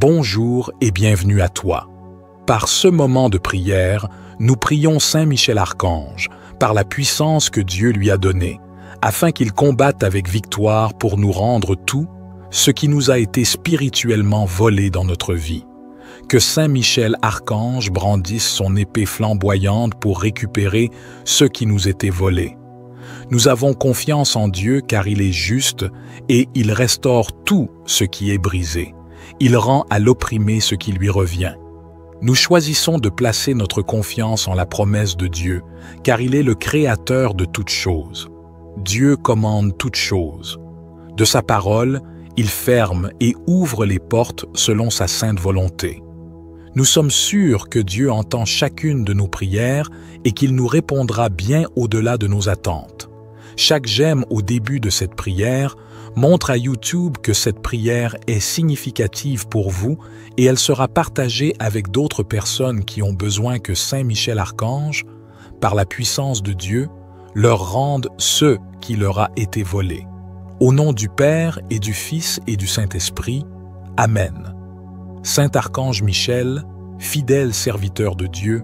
Bonjour et bienvenue à toi. Par ce moment de prière, nous prions Saint Michel Archange, par la puissance que Dieu lui a donnée, afin qu'il combatte avec victoire pour nous rendre tout ce qui nous a été spirituellement volé dans notre vie. Que Saint Michel Archange brandisse son épée flamboyante pour récupérer ce qui nous était volé. Nous avons confiance en Dieu car il est juste et il restaure tout ce qui est brisé. Il rend à l'opprimé ce qui lui revient. Nous choisissons de placer notre confiance en la promesse de Dieu, car il est le créateur de toutes choses. Dieu commande toutes choses. De sa parole, il ferme et ouvre les portes selon sa sainte volonté. Nous sommes sûrs que Dieu entend chacune de nos prières et qu'il nous répondra bien au-delà de nos attentes. Chaque j'aime au début de cette prière montre à YouTube que cette prière est significative pour vous et elle sera partagée avec d'autres personnes qui ont besoin que Saint Michel Archange, par la puissance de Dieu, leur rende ce qui leur a été volé. Au nom du Père et du Fils et du Saint-Esprit, Amen. Saint Archange Michel, fidèle serviteur de Dieu,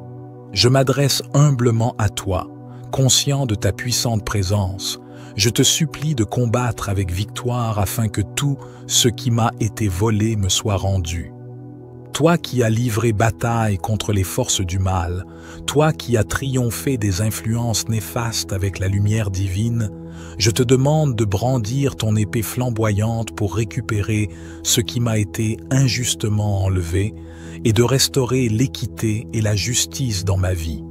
je m'adresse humblement à toi, conscient de ta puissante présence. Je te supplie de combattre avec victoire afin que tout ce qui m'a été volé me soit rendu. Toi qui as livré bataille contre les forces du mal, toi qui as triomphé des influences néfastes avec la lumière divine, je te demande de brandir ton épée flamboyante pour récupérer ce qui m'a été injustement enlevé et de restaurer l'équité et la justice dans ma vie.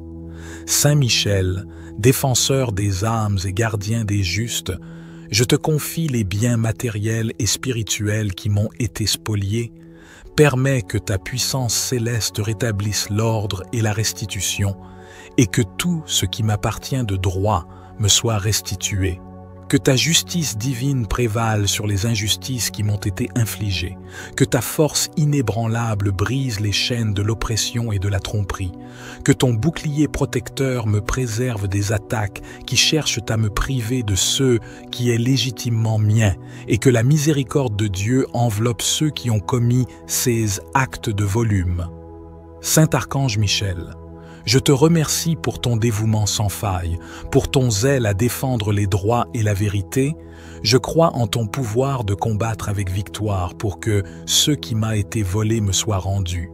Saint Michel, défenseur des âmes et gardien des justes, je te confie les biens matériels et spirituels qui m'ont été spoliés. Permets que ta puissance céleste rétablisse l'ordre et la restitution, et que tout ce qui m'appartient de droit me soit restitué. Que ta justice divine prévale sur les injustices qui m'ont été infligées. Que ta force inébranlable brise les chaînes de l'oppression et de la tromperie. Que ton bouclier protecteur me préserve des attaques qui cherchent à me priver de ce qui est légitimement mien. Et que la miséricorde de Dieu enveloppe ceux qui ont commis ces actes de volume. Saint Archange Michel, je te remercie pour ton dévouement sans faille, pour ton zèle à défendre les droits et la vérité. Je crois en ton pouvoir de combattre avec victoire pour que ce qui m'a été volé me soit rendu.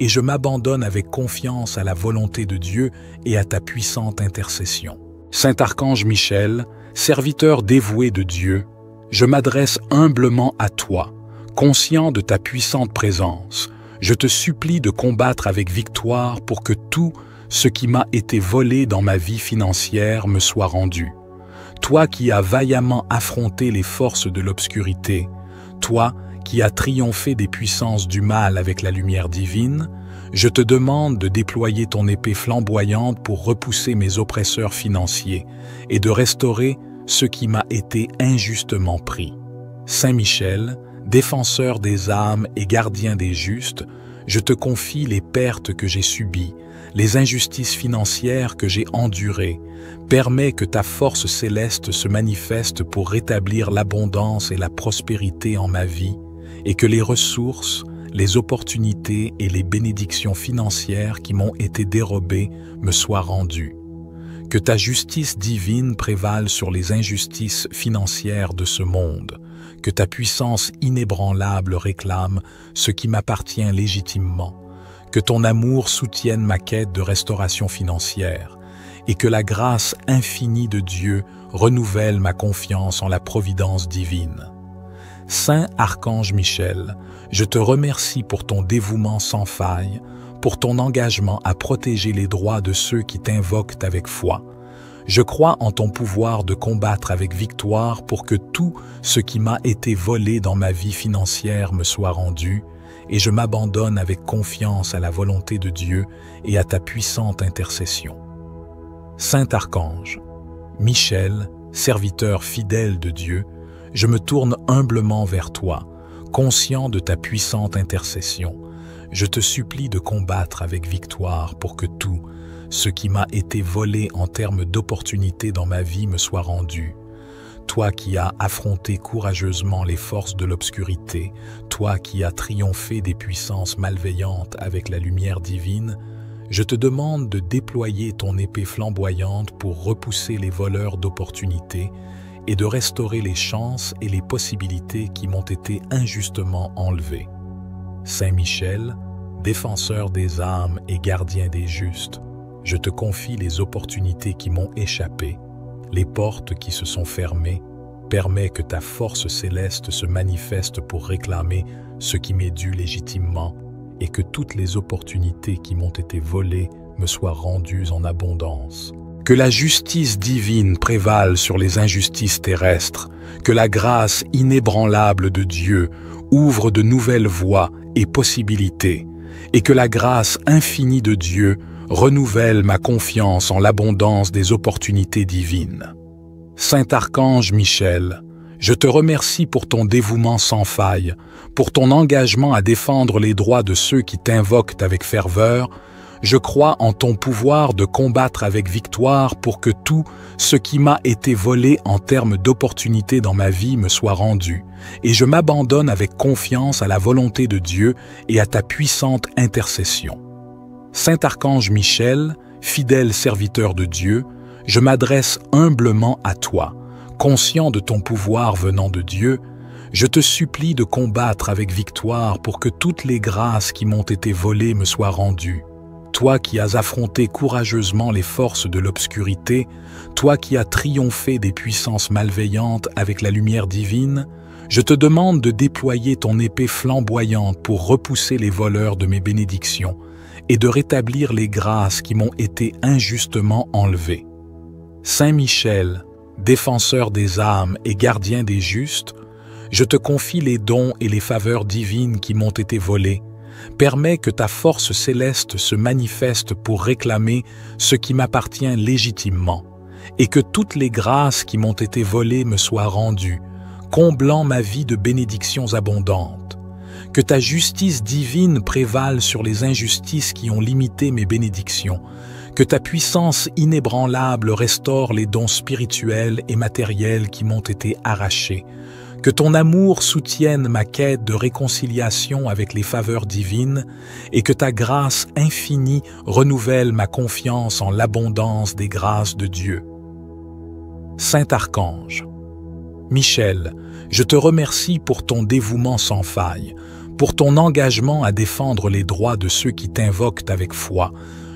Et je m'abandonne avec confiance à la volonté de Dieu et à ta puissante intercession. Saint Archange Michel, serviteur dévoué de Dieu, je m'adresse humblement à toi, conscient de ta puissante présence. Je te supplie de combattre avec victoire pour que tout ce qui m'a été volé dans ma vie financière me soit rendu. Toi qui as vaillamment affronté les forces de l'obscurité, toi qui as triomphé des puissances du mal avec la lumière divine, je te demande de déployer ton épée flamboyante pour repousser mes oppresseurs financiers et de restaurer ce qui m'a été injustement pris. Saint Michel, défenseur des âmes et gardien des justes, je te confie les pertes que j'ai subies, les injustices financières que j'ai endurées. Permets que ta force céleste se manifeste pour rétablir l'abondance et la prospérité en ma vie, et que les ressources, les opportunités et les bénédictions financières qui m'ont été dérobées me soient rendues. Que ta justice divine prévale sur les injustices financières de ce monde, que ta puissance inébranlable réclame ce qui m'appartient légitimement, que ton amour soutienne ma quête de restauration financière, et que la grâce infinie de Dieu renouvelle ma confiance en la providence divine. Saint Archange Michel, je te remercie pour ton dévouement sans faille, pour ton engagement à protéger les droits de ceux qui t'invoquent avec foi. Je crois en ton pouvoir de combattre avec victoire pour que tout ce qui m'a été volé dans ma vie financière me soit rendu, et je m'abandonne avec confiance à la volonté de Dieu et à ta puissante intercession. Saint Archange, Michel, serviteur fidèle de Dieu, je me tourne humblement vers toi, conscient de ta puissante intercession. Je te supplie de combattre avec victoire pour que tout ce qui m'a été volé en termes d'opportunités dans ma vie me soit rendu. toi qui as affronté courageusement les forces de l'obscurité, toi qui as triomphé des puissances malveillantes avec la lumière divine, je te demande de déployer ton épée flamboyante pour repousser les voleurs d'opportunités et de restaurer les chances et les possibilités qui m'ont été injustement enlevées. Saint Michel, défenseur des âmes et gardien des justes, je te confie les opportunités qui m'ont échappé, les portes qui se sont fermées. Permets que ta force céleste se manifeste pour réclamer ce qui m'est dû légitimement et que toutes les opportunités qui m'ont été volées me soient rendues en abondance. Que la justice divine prévale sur les injustices terrestres, que la grâce inébranlable de Dieu ouvre de nouvelles voies et possibilités, et que la grâce infinie de Dieu renouvelle ma confiance en l'abondance des opportunités divines. Saint Archange Michel, je te remercie pour ton dévouement sans faille, pour ton engagement à défendre les droits de ceux qui t'invoquent avec ferveur. Je crois en ton pouvoir de combattre avec victoire pour que tout ce qui m'a été volé en termes d'opportunités dans ma vie me soit rendu, et je m'abandonne avec confiance à la volonté de Dieu et à ta puissante intercession. Saint Archange Michel, fidèle serviteur de Dieu, je m'adresse humblement à toi, conscient de ton pouvoir venant de Dieu. Je te supplie de combattre avec victoire pour que toutes les grâces qui m'ont été volées me soient rendues. Toi qui as affronté courageusement les forces de l'obscurité, toi qui as triomphé des puissances malveillantes avec la lumière divine, je te demande de déployer ton épée flamboyante pour repousser les voleurs de mes bénédictions et de rétablir les grâces qui m'ont été injustement enlevées. Saint Michel, défenseur des âmes et gardien des justes, je te confie les dons et les faveurs divines qui m'ont été volés. Permets que ta force céleste se manifeste pour réclamer ce qui m'appartient légitimement, et que toutes les grâces qui m'ont été volées me soient rendues, comblant ma vie de bénédictions abondantes. Que ta justice divine prévale sur les injustices qui ont limité mes bénédictions, que ta puissance inébranlable restaure les dons spirituels et matériels qui m'ont été arrachés, que ton amour soutienne ma quête de réconciliation avec les faveurs divines et que ta grâce infinie renouvelle ma confiance en l'abondance des grâces de Dieu. Saint Archange Michel, je te remercie pour ton dévouement sans faille, pour ton engagement à défendre les droits de ceux qui t'invoquent avec foi.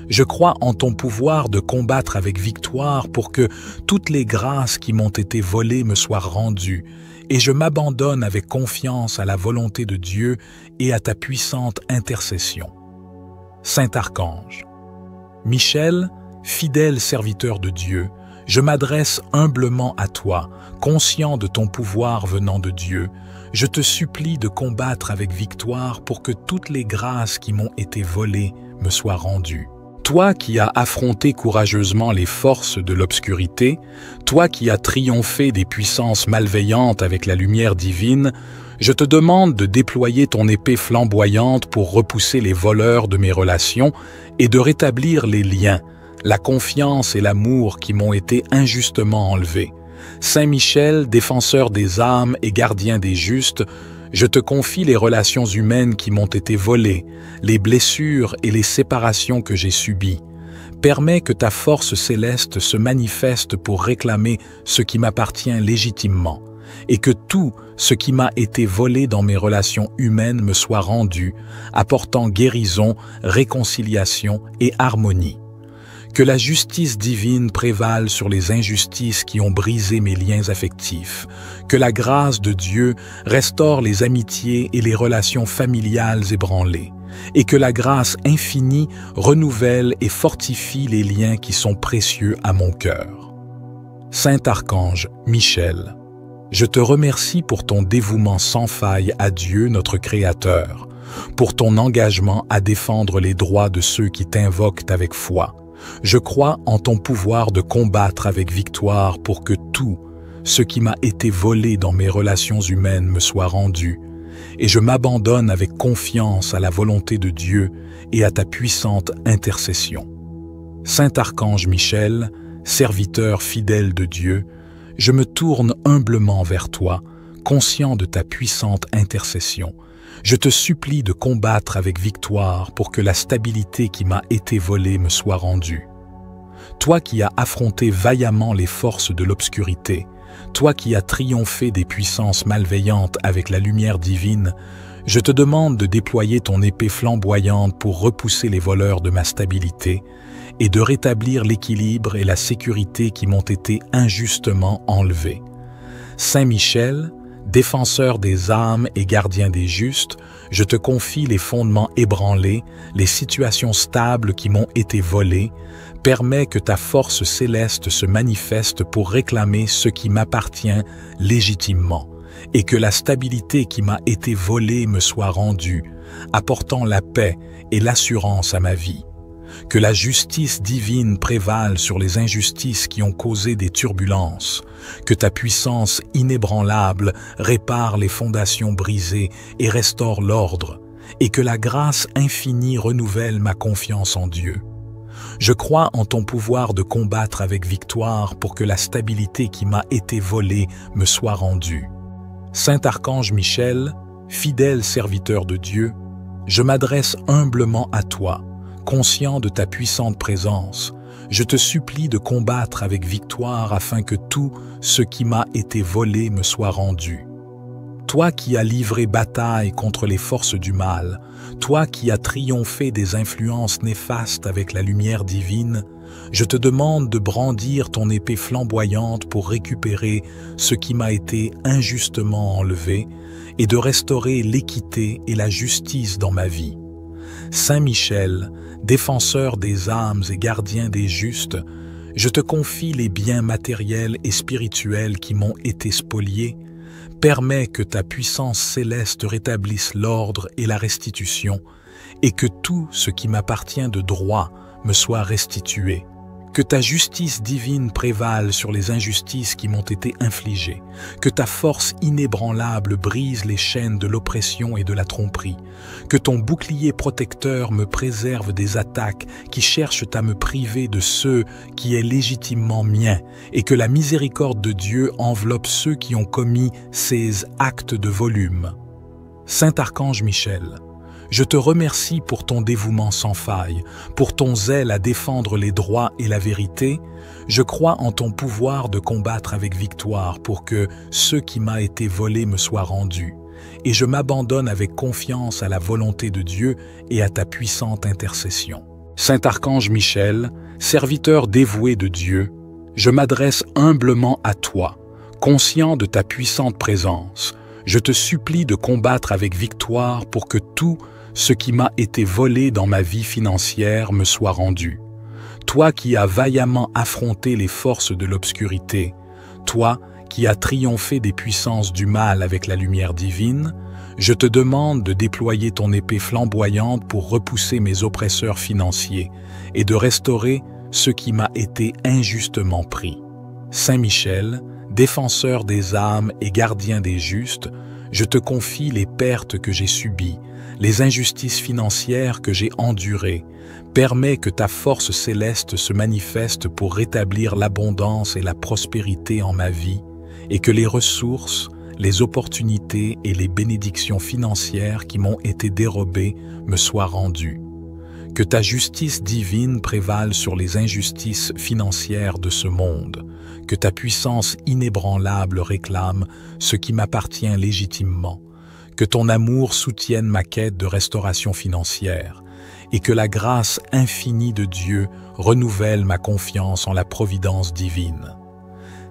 Je crois en ton pouvoir de combattre avec victoire pour que toutes les grâces qui m'ont été volées me soient rendues, et je m'abandonne avec confiance à la volonté de Dieu et à ta puissante intercession. Saint Archange Michel, fidèle serviteur de Dieu, je m'adresse humblement à toi, conscient de ton pouvoir venant de Dieu. Je te supplie de combattre avec victoire pour que toutes les grâces qui m'ont été volées me soient rendues. Toi qui as affronté courageusement les forces de l'obscurité, toi qui as triomphé des puissances malveillantes avec la lumière divine, je te demande de déployer ton épée flamboyante pour repousser les voleurs de mes relations et de rétablir les liens, la confiance et l'amour qui m'ont été injustement enlevés. Saint Michel, défenseur des âmes et gardien des justes, je te confie les relations humaines qui m'ont été volées, les blessures et les séparations que j'ai subies. Permets que ta force céleste se manifeste pour réclamer ce qui m'appartient légitimement, et que tout ce qui m'a été volé dans mes relations humaines me soit rendu, apportant guérison, réconciliation et harmonie. Que la justice divine prévale sur les injustices qui ont brisé mes liens affectifs. Que la grâce de Dieu restaure les amitiés et les relations familiales ébranlées. Et que la grâce infinie renouvelle et fortifie les liens qui sont précieux à mon cœur. Saint Archange Michel, je te remercie pour ton dévouement sans faille à Dieu notre Créateur, pour ton engagement à défendre les droits de ceux qui t'invoquent avec foi. Je crois en ton pouvoir de combattre avec victoire pour que tout ce qui m'a été volé dans mes relations humaines me soit rendu, et je m'abandonne avec confiance à la volonté de Dieu et à ta puissante intercession. Saint Archange Michel, serviteur fidèle de Dieu, je me tourne humblement vers toi, conscient de ta puissante intercession. Je te supplie de combattre avec victoire pour que la stabilité qui m'a été volée me soit rendue. Toi qui as affronté vaillamment les forces de l'obscurité, toi qui as triomphé des puissances malveillantes avec la lumière divine, je te demande de déployer ton épée flamboyante pour repousser les voleurs de ma stabilité et de rétablir l'équilibre et la sécurité qui m'ont été injustement enlevés. Saint Michel, défenseur des âmes et gardien des justes, je te confie les fondements ébranlés, les situations stables qui m'ont été volées. Permets que ta force céleste se manifeste pour réclamer ce qui m'appartient légitimement, et que la stabilité qui m'a été volée me soit rendue, apportant la paix et l'assurance à ma vie. Que la justice divine prévale sur les injustices qui ont causé des turbulences, que ta puissance inébranlable répare les fondations brisées et restaure l'ordre, et que la grâce infinie renouvelle ma confiance en Dieu. Je crois en ton pouvoir de combattre avec victoire pour que la stabilité qui m'a été volée me soit rendue. Saint Archange Michel, fidèle serviteur de Dieu, je m'adresse humblement à toi, conscient de ta puissante présence. Je te supplie de combattre avec victoire afin que tout ce qui m'a été volé me soit rendu. Toi qui as livré bataille contre les forces du mal, toi qui as triomphé des influences néfastes avec la lumière divine, je te demande de brandir ton épée flamboyante pour récupérer ce qui m'a été injustement enlevé et de restaurer l'équité et la justice dans ma vie. Saint Michel, défenseur des âmes et gardien des justes, je te confie les biens matériels et spirituels qui m'ont été spoliés. Permets que ta puissance céleste rétablisse l'ordre et la restitution, et que tout ce qui m'appartient de droit me soit restitué. Que ta justice divine prévale sur les injustices qui m'ont été infligées, que ta force inébranlable brise les chaînes de l'oppression et de la tromperie, que ton bouclier protecteur me préserve des attaques qui cherchent à me priver de ce qui est légitimement mien, et que la miséricorde de Dieu enveloppe ceux qui ont commis ces actes de volume. Saint Archange Michel, je te remercie pour ton dévouement sans faille, pour ton zèle à défendre les droits et la vérité. Je crois en ton pouvoir de combattre avec victoire pour que ce qui m'a été volé me soit rendu. Et je m'abandonne avec confiance à la volonté de Dieu et à ta puissante intercession. Saint Archange Michel, serviteur dévoué de Dieu, je m'adresse humblement à toi, conscient de ta puissante présence. Je te supplie de combattre avec victoire pour que tout ce qui m'a été volé dans ma vie financière me soit rendu. Toi qui as vaillamment affronté les forces de l'obscurité, toi qui as triomphé des puissances du mal avec la lumière divine, je te demande de déployer ton épée flamboyante pour repousser mes oppresseurs financiers et de restaurer ce qui m'a été injustement pris. Saint Michel, défenseur des âmes et gardien des justes, je te confie les pertes que j'ai subies, les injustices financières que j'ai endurées. Permets que ta force céleste se manifeste pour rétablir l'abondance et la prospérité en ma vie, et que les ressources, les opportunités et les bénédictions financières qui m'ont été dérobées me soient rendues. Que ta justice divine prévale sur les injustices financières de ce monde, que ta puissance inébranlable réclame ce qui m'appartient légitimement, que ton amour soutienne ma quête de restauration financière, et que la grâce infinie de Dieu renouvelle ma confiance en la providence divine.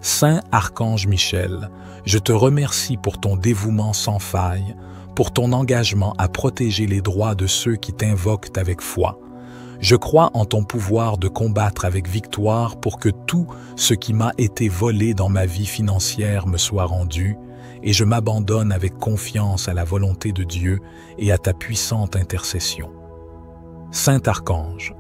Saint Archange Michel, je te remercie pour ton dévouement sans faille, pour ton engagement à protéger les droits de ceux qui t'invoquent avec foi. Je crois en ton pouvoir de combattre avec victoire pour que tout ce qui m'a été volé dans ma vie financière me soit rendu, et je m'abandonne avec confiance à la volonté de Dieu et à ta puissante intercession. Saint Archange,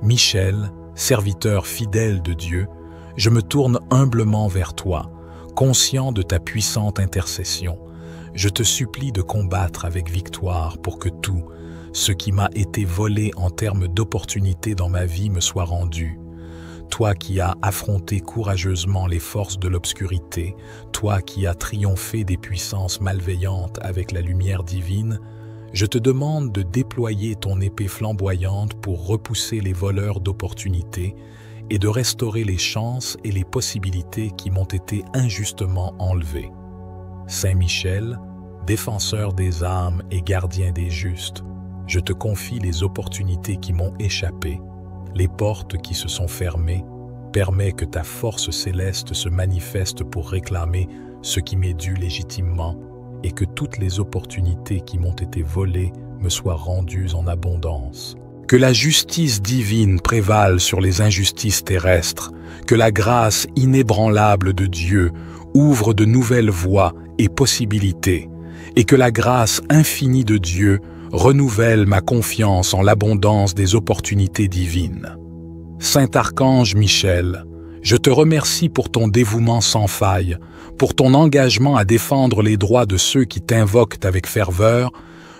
Michel, serviteur fidèle de Dieu, je me tourne humblement vers toi, conscient de ta puissante intercession. Je te supplie de combattre avec victoire pour que tout ce qui m'a été volé en termes d'opportunités dans ma vie me soit rendu. toi qui as affronté courageusement les forces de l'obscurité, toi qui as triomphé des puissances malveillantes avec la lumière divine, je te demande de déployer ton épée flamboyante pour repousser les voleurs d'opportunités et de restaurer les chances et les possibilités qui m'ont été injustement enlevées. Saint Michel, défenseur des âmes et gardien des justes, je te confie les opportunités qui m'ont échappé, les portes qui se sont fermées. Permets que ta force céleste se manifeste pour réclamer ce qui m'est dû légitimement et que toutes les opportunités qui m'ont été volées me soient rendues en abondance. Que la justice divine prévale sur les injustices terrestres, que la grâce inébranlable de Dieu ouvre de nouvelles voies et possibilités, et que la grâce infinie de Dieu renouvelle ma confiance en l'abondance des opportunités divines. Saint Archange Michel, je te remercie pour ton dévouement sans faille, pour ton engagement à défendre les droits de ceux qui t'invoquent avec ferveur.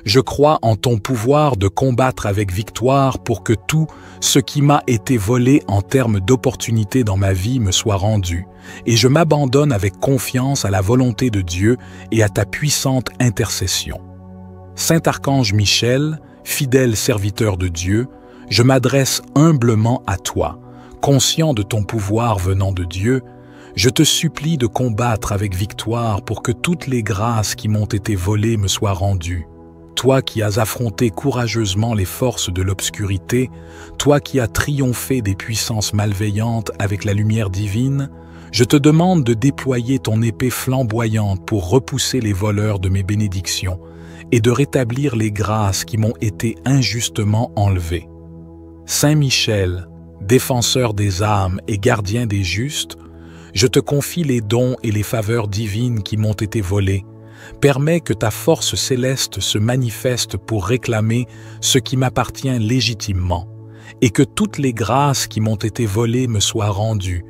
Je crois en ton pouvoir de combattre avec victoire pour que tout ce qui m'a été volé en termes d'opportunités dans ma vie me soit rendu, et je m'abandonne avec confiance à la volonté de Dieu et à ta puissante intercession. Saint Archange Michel, fidèle serviteur de Dieu, je m'adresse humblement à toi, conscient de ton pouvoir venant de Dieu. Je te supplie de combattre avec victoire pour que toutes les grâces qui m'ont été volées me soient rendues. Toi qui as affronté courageusement les forces de l'obscurité, toi qui as triomphé des puissances malveillantes avec la lumière divine, je te demande de déployer ton épée flamboyante pour repousser les voleurs de mes bénédictions et de rétablir les grâces qui m'ont été injustement enlevées. Saint Michel, défenseur des âmes et gardien des justes, je te confie les dons et les faveurs divines qui m'ont été volés. Permets que ta force céleste se manifeste pour réclamer ce qui m'appartient légitimement, et que toutes les grâces qui m'ont été volées me soient rendues,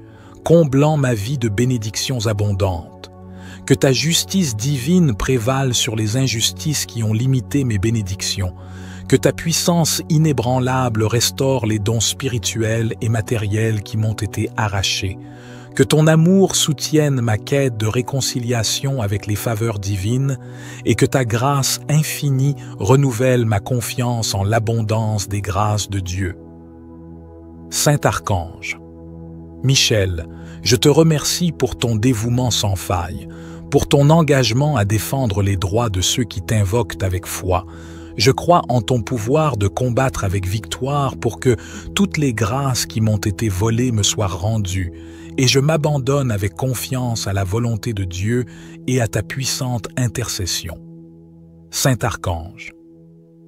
comblant ma vie de bénédictions abondantes. Que ta justice divine prévale sur les injustices qui ont limité mes bénédictions, que ta puissance inébranlable restaure les dons spirituels et matériels qui m'ont été arrachés, que ton amour soutienne ma quête de réconciliation avec les faveurs divines et que ta grâce infinie renouvelle ma confiance en l'abondance des grâces de Dieu. Saint Archange Michel, je te remercie pour ton dévouement sans faille, pour ton engagement à défendre les droits de ceux qui t'invoquent avec foi. Je crois en ton pouvoir de combattre avec victoire pour que toutes les grâces qui m'ont été volées me soient rendues, et je m'abandonne avec confiance à la volonté de Dieu et à ta puissante intercession. Saint Archange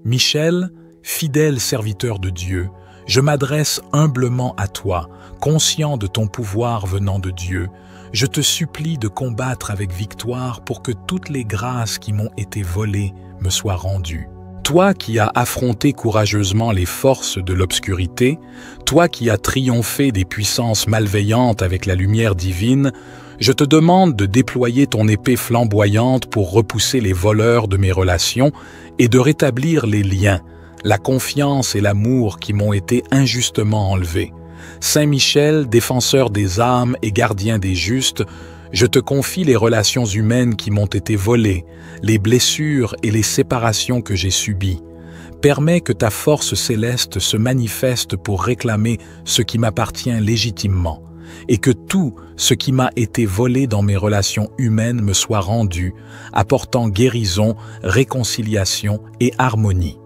Michel, fidèle serviteur de Dieu, je m'adresse humblement à toi, conscient de ton pouvoir venant de Dieu. Je te supplie de combattre avec victoire pour que toutes les grâces qui m'ont été volées me soient rendues. Toi qui as affronté courageusement les forces de l'obscurité, toi qui as triomphé des puissances malveillantes avec la lumière divine, je te demande de déployer ton épée flamboyante pour repousser les voleurs de mes relations et de rétablir les liens, la confiance et l'amour qui m'ont été injustement enlevés. Saint Michel, défenseur des âmes et gardien des justes, je te confie les relations humaines qui m'ont été volées, les blessures et les séparations que j'ai subies. Permets que ta force céleste se manifeste pour réclamer ce qui m'appartient légitimement, et que tout ce qui m'a été volé dans mes relations humaines me soit rendu, apportant guérison, réconciliation et harmonie.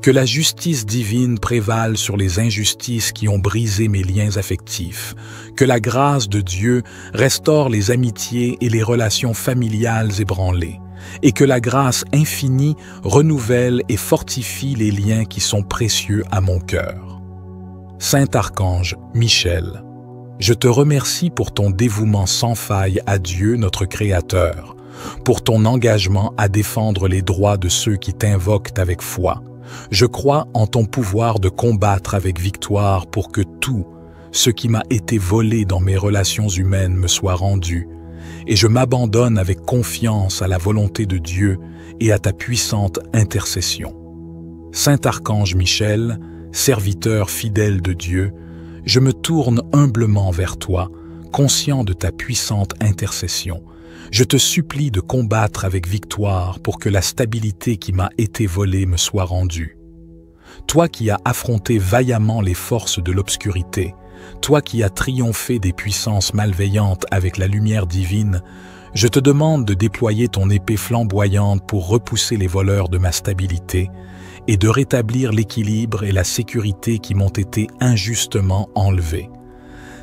Que la justice divine prévale sur les injustices qui ont brisé mes liens affectifs. Que la grâce de Dieu restaure les amitiés et les relations familiales ébranlées. Et que la grâce infinie renouvelle et fortifie les liens qui sont précieux à mon cœur. Saint Archange Michel, je te remercie pour ton dévouement sans faille à Dieu notre Créateur, pour ton engagement à défendre les droits de ceux qui t'invoquent avec foi. Je crois en ton pouvoir de combattre avec victoire pour que tout ce qui m'a été volé dans mes relations humaines me soit rendu, et je m'abandonne avec confiance à la volonté de Dieu et à ta puissante intercession. Saint Archange Michel, serviteur fidèle de Dieu, je me tourne humblement vers toi, conscient de ta puissante intercession. Je te supplie de combattre avec victoire pour que la stabilité qui m'a été volée me soit rendue. Toi qui as affronté vaillamment les forces de l'obscurité, toi qui as triomphé des puissances malveillantes avec la lumière divine, je te demande de déployer ton épée flamboyante pour repousser les voleurs de ma stabilité et de rétablir l'équilibre et la sécurité qui m'ont été injustement enlevés.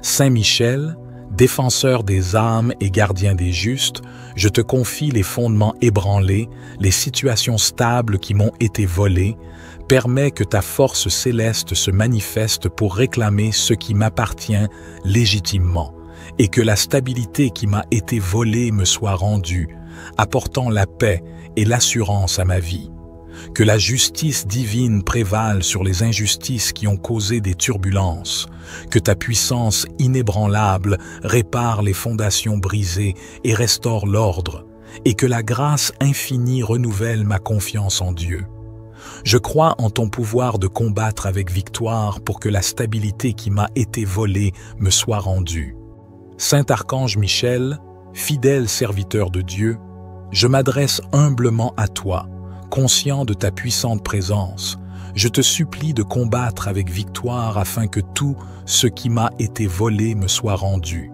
Saint Michel, défenseur des âmes et gardien des justes, je te confie les fondements ébranlés, les situations stables qui m'ont été volées. Permets que ta force céleste se manifeste pour réclamer ce qui m'appartient légitimement, et que la stabilité qui m'a été volée me soit rendue, apportant la paix et l'assurance à ma vie. Que la justice divine prévale sur les injustices qui ont causé des turbulences, que ta puissance inébranlable répare les fondations brisées et restaure l'ordre, et que la grâce infinie renouvelle ma confiance en Dieu. Je crois en ton pouvoir de combattre avec victoire pour que la stabilité qui m'a été volée me soit rendue. Saint Archange Michel, fidèle serviteur de Dieu, je m'adresse humblement à toi, conscient de ta puissante présence. Je te supplie de combattre avec victoire afin que tout ce qui m'a été volé me soit rendu.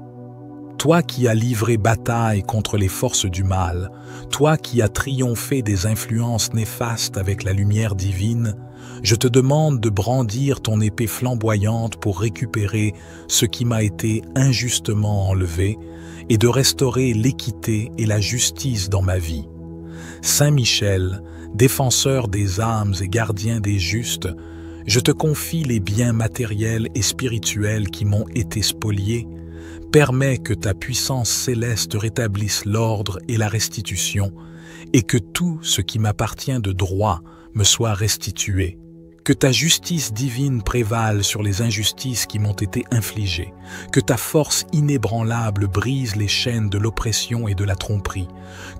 Toi qui as livré bataille contre les forces du mal, toi qui as triomphé des influences néfastes avec la lumière divine, je te demande de brandir ton épée flamboyante pour récupérer ce qui m'a été injustement enlevé et de restaurer l'équité et la justice dans ma vie. Saint Michel, défenseur des âmes et gardien des justes, je te confie les biens matériels et spirituels qui m'ont été spoliés. Permets que ta puissance céleste rétablisse l'ordre et la restitution, et que tout ce qui m'appartient de droit me soit restitué. Que ta justice divine prévale sur les injustices qui m'ont été infligées, que ta force inébranlable brise les chaînes de l'oppression et de la tromperie,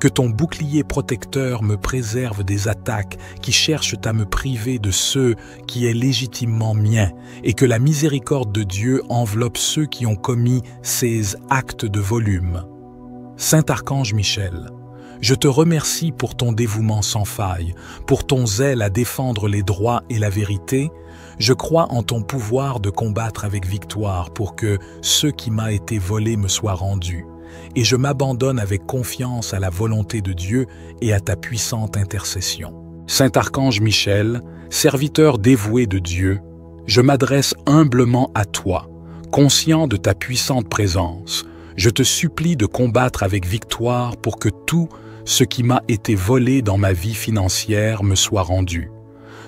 que ton bouclier protecteur me préserve des attaques qui cherchent à me priver de ce qui est légitimement mien, et que la miséricorde de Dieu enveloppe ceux qui ont commis ces actes de volume. Saint Archange Michel, je te remercie pour ton dévouement sans faille, pour ton zèle à défendre les droits et la vérité. Je crois en ton pouvoir de combattre avec victoire pour que ce qui m'a été volé me soit rendu. Et je m'abandonne avec confiance à la volonté de Dieu et à ta puissante intercession. Saint Archange Michel, serviteur dévoué de Dieu, je m'adresse humblement à toi, conscient de ta puissante présence. Je te supplie de combattre avec victoire pour que tout ce qui m'a été volé dans ma vie financière me soit rendu.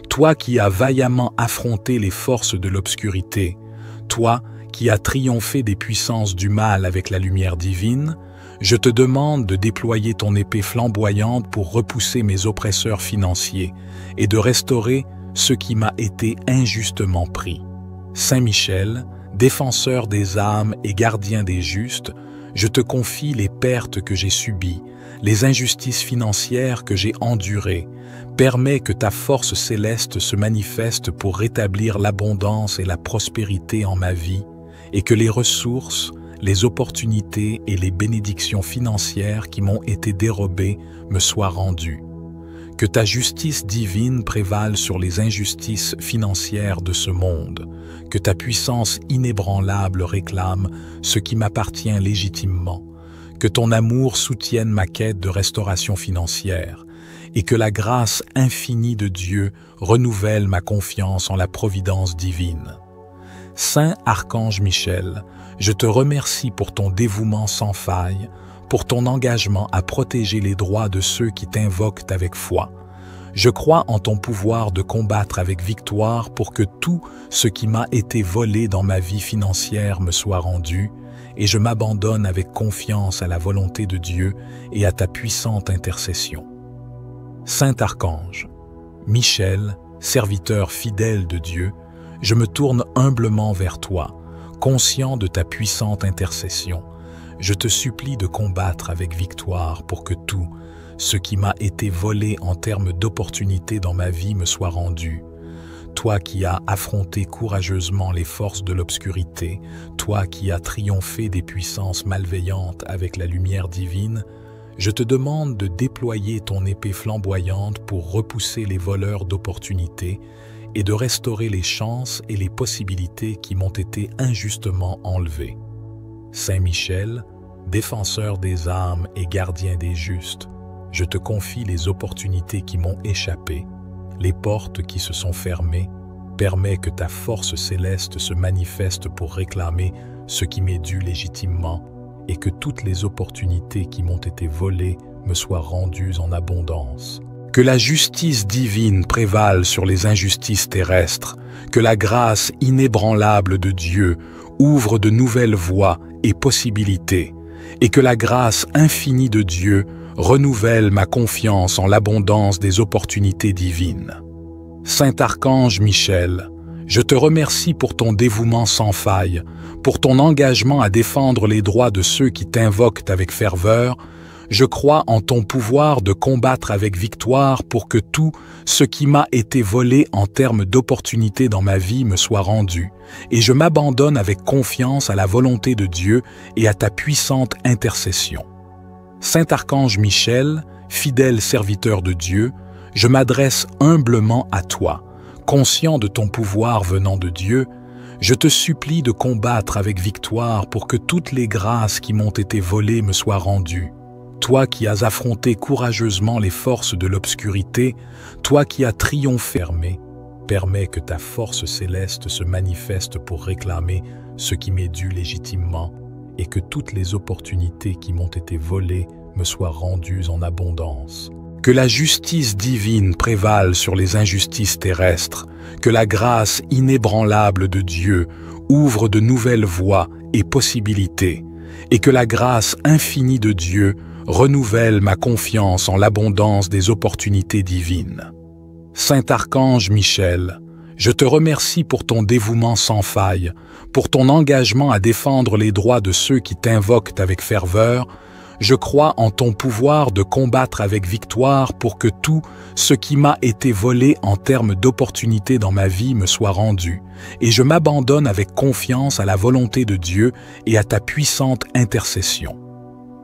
Toi qui as vaillamment affronté les forces de l'obscurité, toi qui as triomphé des puissances du mal avec la lumière divine, je te demande de déployer ton épée flamboyante pour repousser mes oppresseurs financiers et de restaurer ce qui m'a été injustement pris. Saint Michel, défenseur des âmes et gardien des justes, je te confie les pertes que j'ai subies, les injustices financières que j'ai endurées. Permets que ta force céleste se manifeste pour rétablir l'abondance et la prospérité en ma vie, et que les ressources, les opportunités et les bénédictions financières qui m'ont été dérobées me soient rendues. Que ta justice divine prévale sur les injustices financières de ce monde, que ta puissance inébranlable réclame ce qui m'appartient légitimement, que ton amour soutienne ma quête de restauration financière, et que la grâce infinie de Dieu renouvelle ma confiance en la providence divine. Saint Archange Michel, je te remercie pour ton dévouement sans faille, pour ton engagement à protéger les droits de ceux qui t'invoquent avec foi. Je crois en ton pouvoir de combattre avec victoire pour que tout ce qui m'a été volé dans ma vie financière me soit rendu, et je m'abandonne avec confiance à la volonté de Dieu et à ta puissante intercession. Saint Archange, Michel, serviteur fidèle de Dieu, je me tourne humblement vers toi, conscient de ta puissante intercession. Je te supplie de combattre avec victoire pour que tout ce qui m'a été volé en termes d'opportunités dans ma vie me soit rendu. toi qui as affronté courageusement les forces de l'obscurité, toi qui as triomphé des puissances malveillantes avec la lumière divine, je te demande de déployer ton épée flamboyante pour repousser les voleurs d'opportunités et de restaurer les chances et les possibilités qui m'ont été injustement enlevées. Saint Michel, défenseur des âmes et gardien des justes, je te confie les opportunités qui m'ont échappé, les portes qui se sont fermées. Permets que ta force céleste se manifeste pour réclamer ce qui m'est dû légitimement et que toutes les opportunités qui m'ont été volées me soient rendues en abondance. Que la justice divine prévale sur les injustices terrestres, que la grâce inébranlable de Dieu ouvre de nouvelles voies et possibilités, et que la grâce infinie de Dieu renouvelle ma confiance en l'abondance des opportunités divines. Saint Archange Michel, je te remercie pour ton dévouement sans faille, pour ton engagement à défendre les droits de ceux qui t'invoquent avec ferveur. Je crois en ton pouvoir de combattre avec victoire pour que tout ce qui m'a été volé en termes d'opportunités dans ma vie me soit rendu, et je m'abandonne avec confiance à la volonté de Dieu et à ta puissante intercession. Saint Archange Michel, fidèle serviteur de Dieu, je m'adresse humblement à toi, conscient de ton pouvoir venant de Dieu. Je te supplie de combattre avec victoire pour que toutes les grâces qui m'ont été volées me soient rendues. Toi qui as affronté courageusement les forces de l'obscurité, toi qui as triomphé, permets que ta force céleste se manifeste pour réclamer ce qui m'est dû légitimement et que toutes les opportunités qui m'ont été volées me soient rendues en abondance. Que la justice divine prévale sur les injustices terrestres, que la grâce inébranlable de Dieu ouvre de nouvelles voies et possibilités, et que la grâce infinie de Dieu renouvelle ma confiance en l'abondance des opportunités divines. Saint Archange Michel, je te remercie pour ton dévouement sans faille, pour ton engagement à défendre les droits de ceux qui t'invoquent avec ferveur. Je crois en ton pouvoir de combattre avec victoire pour que tout ce qui m'a été volé en termes d'opportunités dans ma vie me soit rendu, et je m'abandonne avec confiance à la volonté de Dieu et à ta puissante intercession.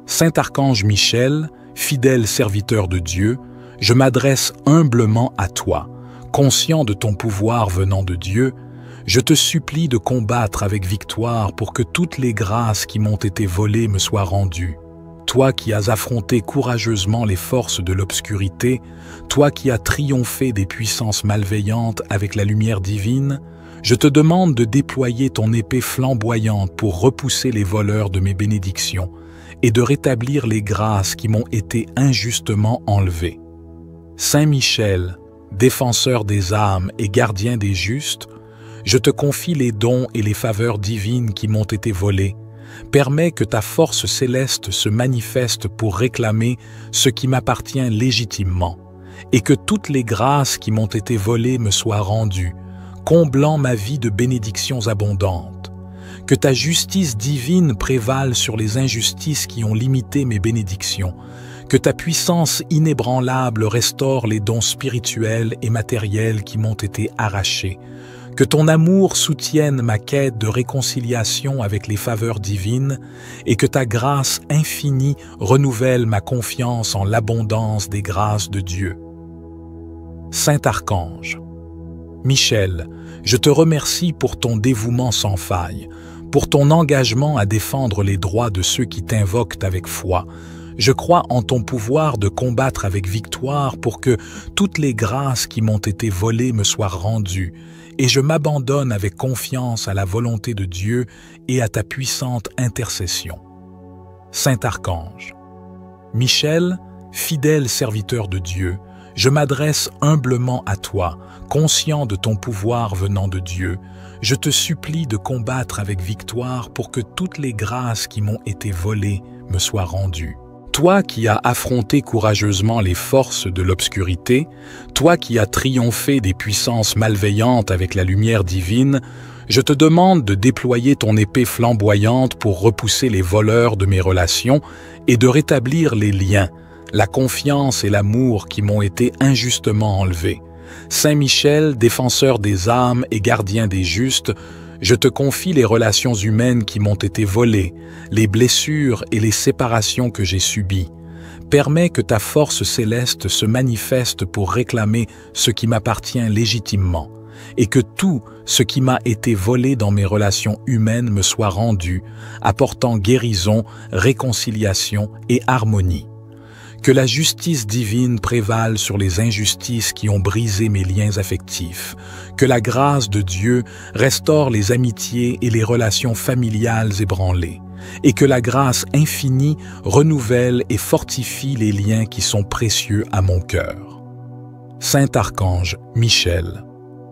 Saint Archange Michel, fidèle serviteur de Dieu, je m'adresse humblement à toi, conscient de ton pouvoir venant de Dieu. Je te supplie de combattre avec victoire pour que toutes les grâces qui m'ont été volées me soient rendues. Toi qui as affronté courageusement les forces de l'obscurité, toi qui as triomphé des puissances malveillantes avec la lumière divine, je te demande de déployer ton épée flamboyante pour repousser les voleurs de mes bénédictions et de rétablir les grâces qui m'ont été injustement enlevées. Saint Michel, défenseur des âmes et gardien des justes, je te confie les dons et les faveurs divines qui m'ont été volés. Permets que ta force céleste se manifeste pour réclamer ce qui m'appartient légitimement, et que toutes les grâces qui m'ont été volées me soient rendues, comblant ma vie de bénédictions abondantes. Que ta justice divine prévale sur les injustices qui ont limité mes bénédictions, que ta puissance inébranlable restaure les dons spirituels et matériels qui m'ont été arrachés, que ton amour soutienne ma quête de réconciliation avec les faveurs divines et que ta grâce infinie renouvelle ma confiance en l'abondance des grâces de Dieu. Saint Archange Michel, je te remercie pour ton dévouement sans faille, pour ton engagement à défendre les droits de ceux qui t'invoquent avec foi. Je crois en ton pouvoir de combattre avec victoire pour que toutes les grâces qui m'ont été volées me soient rendues, et je m'abandonne avec confiance à la volonté de Dieu et à ta puissante intercession. Saint Archange Michel, fidèle serviteur de Dieu, je m'adresse humblement à toi, conscient de ton pouvoir venant de Dieu. Je te supplie de combattre avec victoire pour que toutes les grâces qui m'ont été volées me soient rendues. Toi qui as affronté courageusement les forces de l'obscurité, toi qui as triomphé des puissances malveillantes avec la lumière divine, je te demande de déployer ton épée flamboyante pour repousser les voleurs de mes relations et de rétablir les liens, la confiance et l'amour qui m'ont été injustement enlevés. Saint Michel, défenseur des âmes et gardien des justes, je te confie les relations humaines qui m'ont été volées, les blessures et les séparations que j'ai subies. Permets que ta force céleste se manifeste pour réclamer ce qui m'appartient légitimement, et que tout ce qui m'a été volé dans mes relations humaines me soit rendu, apportant guérison, réconciliation et harmonie. Que la justice divine prévale sur les injustices qui ont brisé mes liens affectifs. Que la grâce de Dieu restaure les amitiés et les relations familiales ébranlées. Et que la grâce infinie renouvelle et fortifie les liens qui sont précieux à mon cœur. Saint Archange Michel,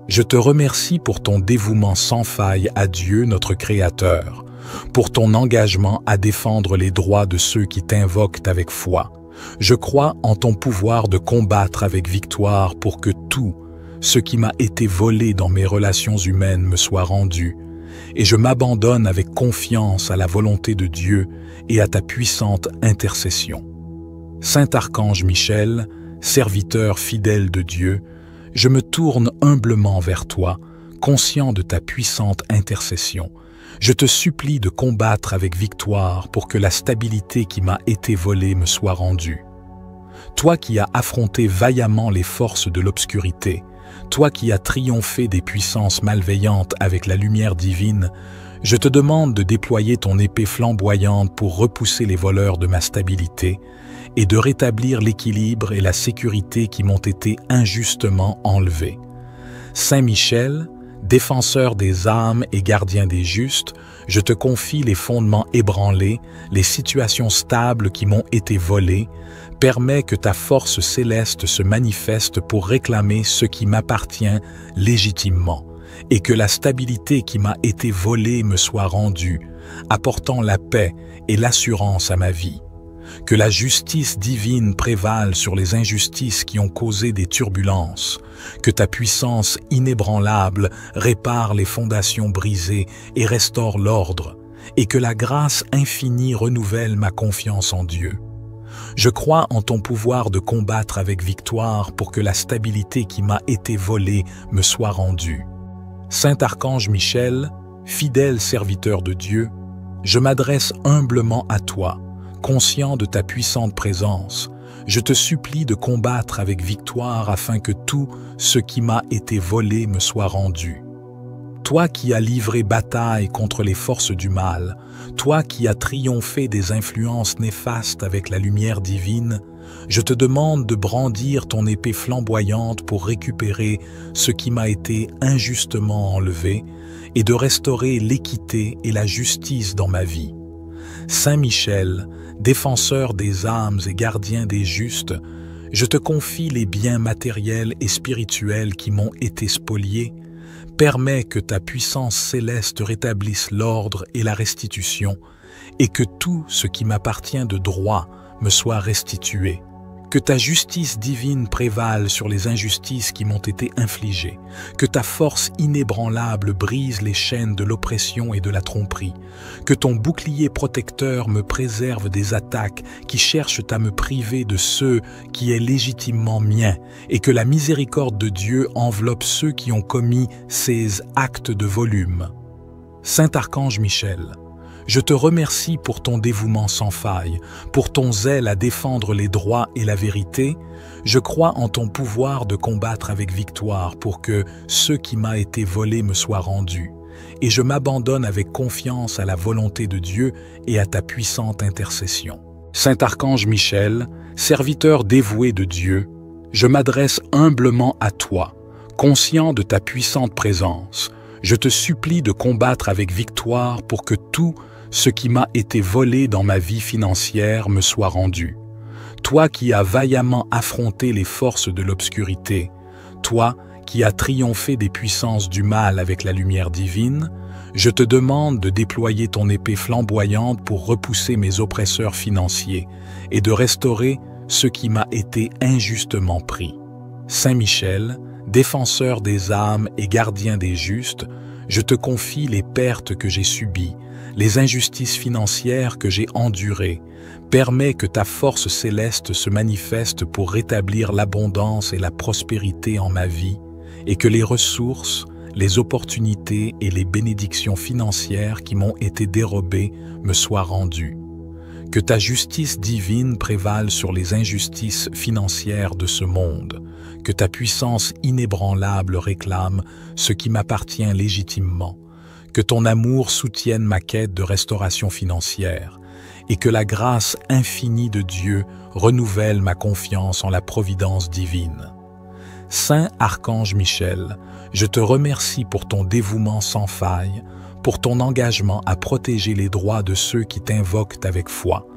je te remercie pour ton dévouement sans faille à Dieu notre Créateur, pour ton engagement à défendre les droits de ceux qui t'invoquent avec foi. Je crois en ton pouvoir de combattre avec victoire pour que tout ce qui m'a été volé dans mes relations humaines me soit rendu, et je m'abandonne avec confiance à la volonté de Dieu et à ta puissante intercession. Saint Archange Michel, serviteur fidèle de Dieu, je me tourne humblement vers toi, conscient de ta puissante intercession. Je te supplie de combattre avec victoire pour que la stabilité qui m'a été volée me soit rendue. Toi qui as affronté vaillamment les forces de l'obscurité, toi qui as triomphé des puissances malveillantes avec la lumière divine, je te demande de déployer ton épée flamboyante pour repousser les voleurs de ma stabilité et de rétablir l'équilibre et la sécurité qui m'ont été injustement enlevés. Saint Michel, défenseur des âmes et gardien des justes, je te confie les fondements ébranlés, les situations stables qui m'ont été volées. Permets que ta force céleste se manifeste pour réclamer ce qui m'appartient légitimement, et que la stabilité qui m'a été volée me soit rendue, apportant la paix et l'assurance à ma vie. Que la justice divine prévale sur les injustices qui ont causé des turbulences, que ta puissance inébranlable répare les fondations brisées et restaure l'ordre, et que la grâce infinie renouvelle ma confiance en Dieu. Je crois en ton pouvoir de combattre avec victoire pour que la stabilité qui m'a été volée me soit rendue. Saint Archange Michel, fidèle serviteur de Dieu, je m'adresse humblement à toi, conscient de ta puissante présence. Je te supplie de combattre avec victoire afin que tout ce qui m'a été volé me soit rendu. Toi qui as livré bataille contre les forces du mal, toi qui as triomphé des influences néfastes avec la lumière divine, je te demande de brandir ton épée flamboyante pour récupérer ce qui m'a été injustement enlevé et de restaurer l'équité et la justice dans ma vie. Saint Michel, défenseur des âmes et gardien des justes, je te confie les biens matériels et spirituels qui m'ont été spoliés. Permets que ta puissance céleste rétablisse l'ordre et la restitution, et que tout ce qui m'appartient de droit me soit restitué. Que ta justice divine prévale sur les injustices qui m'ont été infligées. Que ta force inébranlable brise les chaînes de l'oppression et de la tromperie. Que ton bouclier protecteur me préserve des attaques qui cherchent à me priver de ce qui est légitimement mien. Et que la miséricorde de Dieu enveloppe ceux qui ont commis ces actes de volume. Saint Archange Michel, je te remercie pour ton dévouement sans faille, pour ton zèle à défendre les droits et la vérité. Je crois en ton pouvoir de combattre avec victoire pour que ce qui m'a été volé me soit rendu. Et je m'abandonne avec confiance à la volonté de Dieu et à ta puissante intercession. Saint Archange Michel, serviteur dévoué de Dieu, je m'adresse humblement à toi, conscient de ta puissante présence. Je te supplie de combattre avec victoire pour que tout ce qui m'a été volé dans ma vie financière me soit rendu. Toi qui as vaillamment affronté les forces de l'obscurité, toi qui as triomphé des puissances du mal avec la lumière divine, je te demande de déployer ton épée flamboyante pour repousser mes oppresseurs financiers et de restaurer ce qui m'a été injustement pris. Saint Michel, défenseur des âmes et gardien des justes, je te confie les pertes que j'ai subies, les injustices financières que j'ai endurées. Permets que ta force céleste se manifeste pour rétablir l'abondance et la prospérité en ma vie, et que les ressources, les opportunités et les bénédictions financières qui m'ont été dérobées me soient rendues. Que ta justice divine prévale sur les injustices financières de ce monde, que ta puissance inébranlable réclame ce qui m'appartient légitimement, que ton amour soutienne ma quête de restauration financière, et que la grâce infinie de Dieu renouvelle ma confiance en la providence divine. Saint Archange Michel, je te remercie pour ton dévouement sans faille, pour ton engagement à protéger les droits de ceux qui t'invoquent avec foi.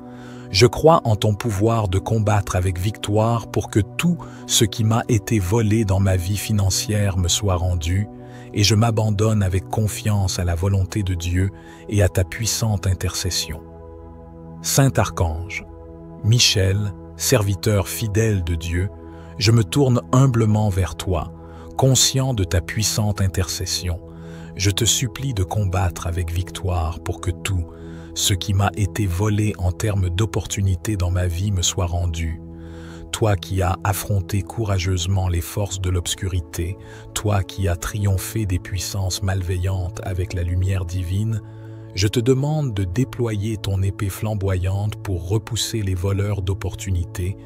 Je crois en ton pouvoir de combattre avec victoire pour que tout ce qui m'a été volé dans ma vie financière me soit rendu, et je m'abandonne avec confiance à la volonté de Dieu et à ta puissante intercession. Saint Archange, Michel, serviteur fidèle de Dieu, je me tourne humblement vers toi, conscient de ta puissante intercession. Je te supplie de combattre avec victoire pour que tout ce qui m'a été volé en termes d'opportunités dans ma vie me soit rendu. Toi qui as affronté courageusement les forces de l'obscurité, toi qui as triomphé des puissances malveillantes avec la lumière divine, je te demande de déployer ton épée flamboyante pour repousser les voleurs d'opportunités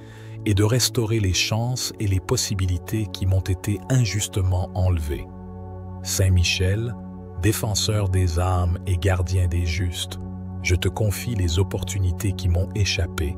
et de restaurer les chances et les possibilités qui m'ont été injustement enlevées. Saint Michel, défenseur des âmes et gardien des justes, je te confie les opportunités qui m'ont échappé,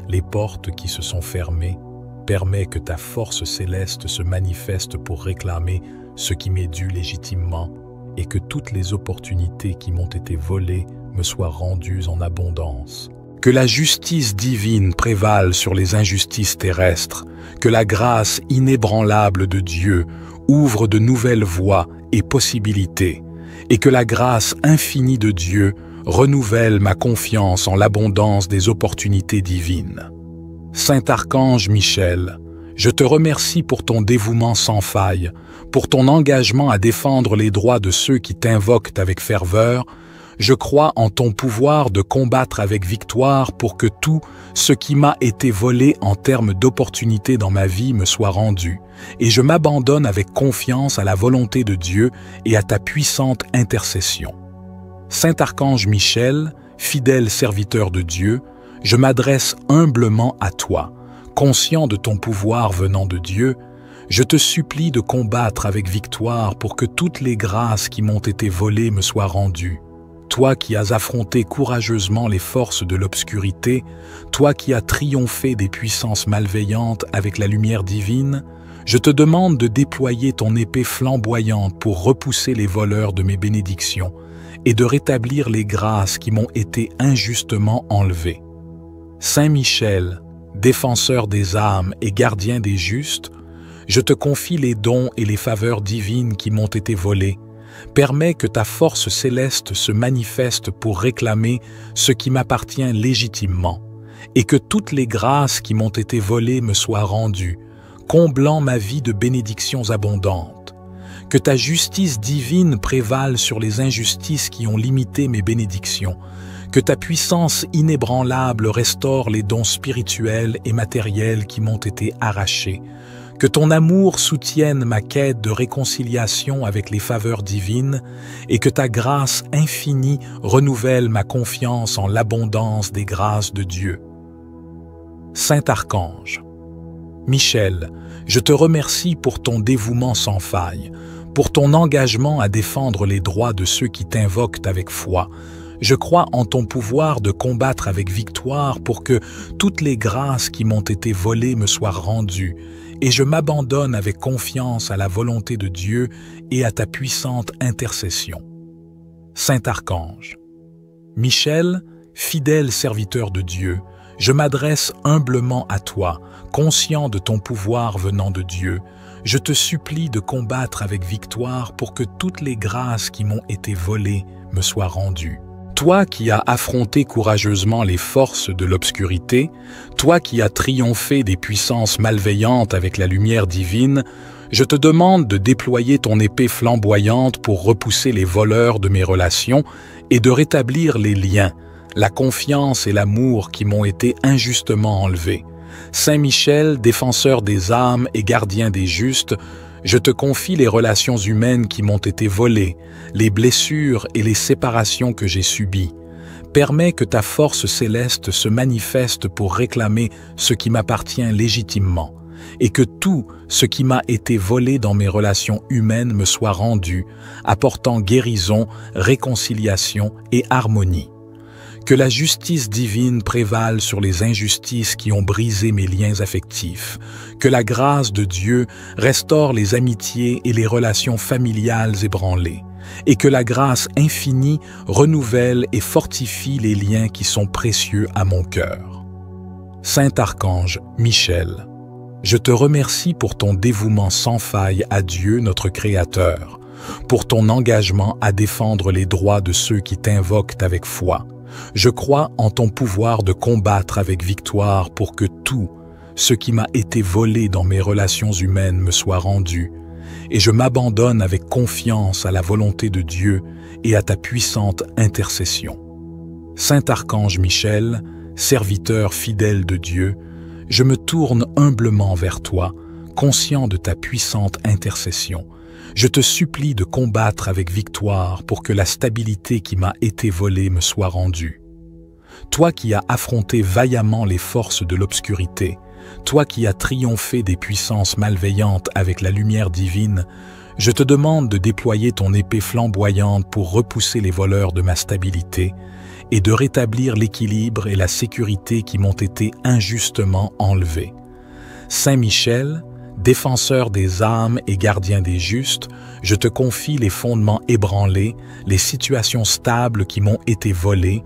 les portes qui se sont fermées. Permets que ta force céleste se manifeste pour réclamer ce qui m'est dû légitimement et que toutes les opportunités qui m'ont été volées me soient rendues en abondance. Que la justice divine prévale sur les injustices terrestres, que la grâce inébranlable de Dieu ouvre de nouvelles voies et possibilités, et que la grâce infinie de Dieu renouvelle ma confiance en l'abondance des opportunités divines. Saint Archange Michel, je te remercie pour ton dévouement sans faille, pour ton engagement à défendre les droits de ceux qui t'invoquent avec ferveur. Je crois en ton pouvoir de combattre avec victoire pour que tout ce qui m'a été volé en termes d'opportunités dans ma vie me soit rendu, et je m'abandonne avec confiance à la volonté de Dieu et à ta puissante intercession. Saint Archange Michel, fidèle serviteur de Dieu, je m'adresse humblement à toi, conscient de ton pouvoir venant de Dieu. Je te supplie de combattre avec victoire pour que toutes les grâces qui m'ont été volées me soient rendues. Toi qui as affronté courageusement les forces de l'obscurité, toi qui as triomphé des puissances malveillantes avec la lumière divine, je te demande de déployer ton épée flamboyante pour repousser les voleurs de mes bénédictions et de rétablir les grâces qui m'ont été injustement enlevées. Saint Michel, défenseur des âmes et gardien des justes, je te confie les dons et les faveurs divines qui m'ont été volés. Permets que ta force céleste se manifeste pour réclamer ce qui m'appartient légitimement, et que toutes les grâces qui m'ont été volées me soient rendues, comblant ma vie de bénédictions abondantes. Que ta justice divine prévale sur les injustices qui ont limité mes bénédictions, que ta puissance inébranlable restaure les dons spirituels et matériels qui m'ont été arrachés, que ton amour soutienne ma quête de réconciliation avec les faveurs divines et que ta grâce infinie renouvelle ma confiance en l'abondance des grâces de Dieu. Saint Archange, Michel, je te remercie pour ton dévouement sans faille, pour ton engagement à défendre les droits de ceux qui t'invoquent avec foi. Je crois en ton pouvoir de combattre avec victoire pour que toutes les grâces qui m'ont été volées me soient rendues, et je m'abandonne avec confiance à la volonté de Dieu et à ta puissante intercession. Saint Archange, Michel, fidèle serviteur de Dieu, je m'adresse humblement à toi, conscient de ton pouvoir venant de Dieu. Je te supplie de combattre avec victoire pour que toutes les grâces qui m'ont été volées me soient rendues. Toi qui as affronté courageusement les forces de l'obscurité, toi qui as triomphé des puissances malveillantes avec la lumière divine, Je te demande de déployer ton épée flamboyante pour repousser les voleurs de mes relations et de rétablir les liens, la confiance et l'amour qui m'ont été injustement enlevés. Saint Michel, défenseur des âmes et gardien des justes, je te confie les relations humaines qui m'ont été volées, les blessures et les séparations que j'ai subies. Permets que ta force céleste se manifeste pour réclamer ce qui m'appartient légitimement, et que tout ce qui m'a été volé dans mes relations humaines me soit rendu, apportant guérison, réconciliation et harmonie. Que la justice divine prévale sur les injustices qui ont brisé mes liens affectifs. Que la grâce de Dieu restaure les amitiés et les relations familiales ébranlées. Et que la grâce infinie renouvelle et fortifie les liens qui sont précieux à mon cœur. Saint Archange Michel, je te remercie pour ton dévouement sans faille à Dieu notre Créateur, pour ton engagement à défendre les droits de ceux qui t'invoquent avec foi. Je crois en ton pouvoir de combattre avec victoire pour que tout ce qui m'a été volé dans mes relations humaines me soit rendu, et je m'abandonne avec confiance à la volonté de Dieu et à ta puissante intercession. Saint Archange Michel, serviteur fidèle de Dieu, je me tourne humblement vers toi, conscient de ta puissante intercession. Je te supplie de combattre avec victoire pour que la stabilité qui m'a été volée me soit rendue. Toi qui as affronté vaillamment les forces de l'obscurité, toi qui as triomphé des puissances malveillantes avec la lumière divine, je te demande de déployer ton épée flamboyante pour repousser les voleurs de ma stabilité et de rétablir l'équilibre et la sécurité qui m'ont été injustement enlevés. Saint Michel, défenseur des âmes et gardien des justes, je te confie les fondements ébranlés, les situations stables qui m'ont été volées.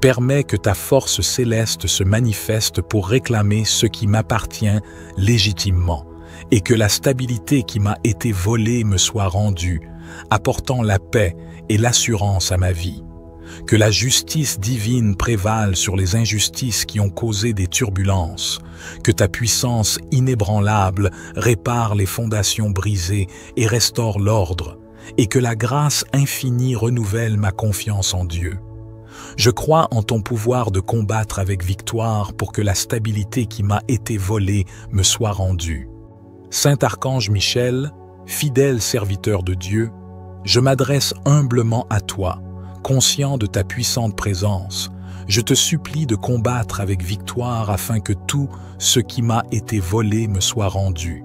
Permets que ta force céleste se manifeste pour réclamer ce qui m'appartient légitimement, et que la stabilité qui m'a été volée me soit rendue, apportant la paix et l'assurance à ma vie. Que la justice divine prévale sur les injustices qui ont causé des turbulences. Que ta puissance inébranlable répare les fondations brisées et restaure l'ordre. Et que la grâce infinie renouvelle ma confiance en Dieu. Je crois en ton pouvoir de combattre avec victoire pour que la stabilité qui m'a été volée me soit rendue. Saint Archange Michel, fidèle serviteur de Dieu, je m'adresse humblement à toi, conscient de ta puissante présence. Je te supplie de combattre avec victoire afin que tout ce qui m'a été volé me soit rendu.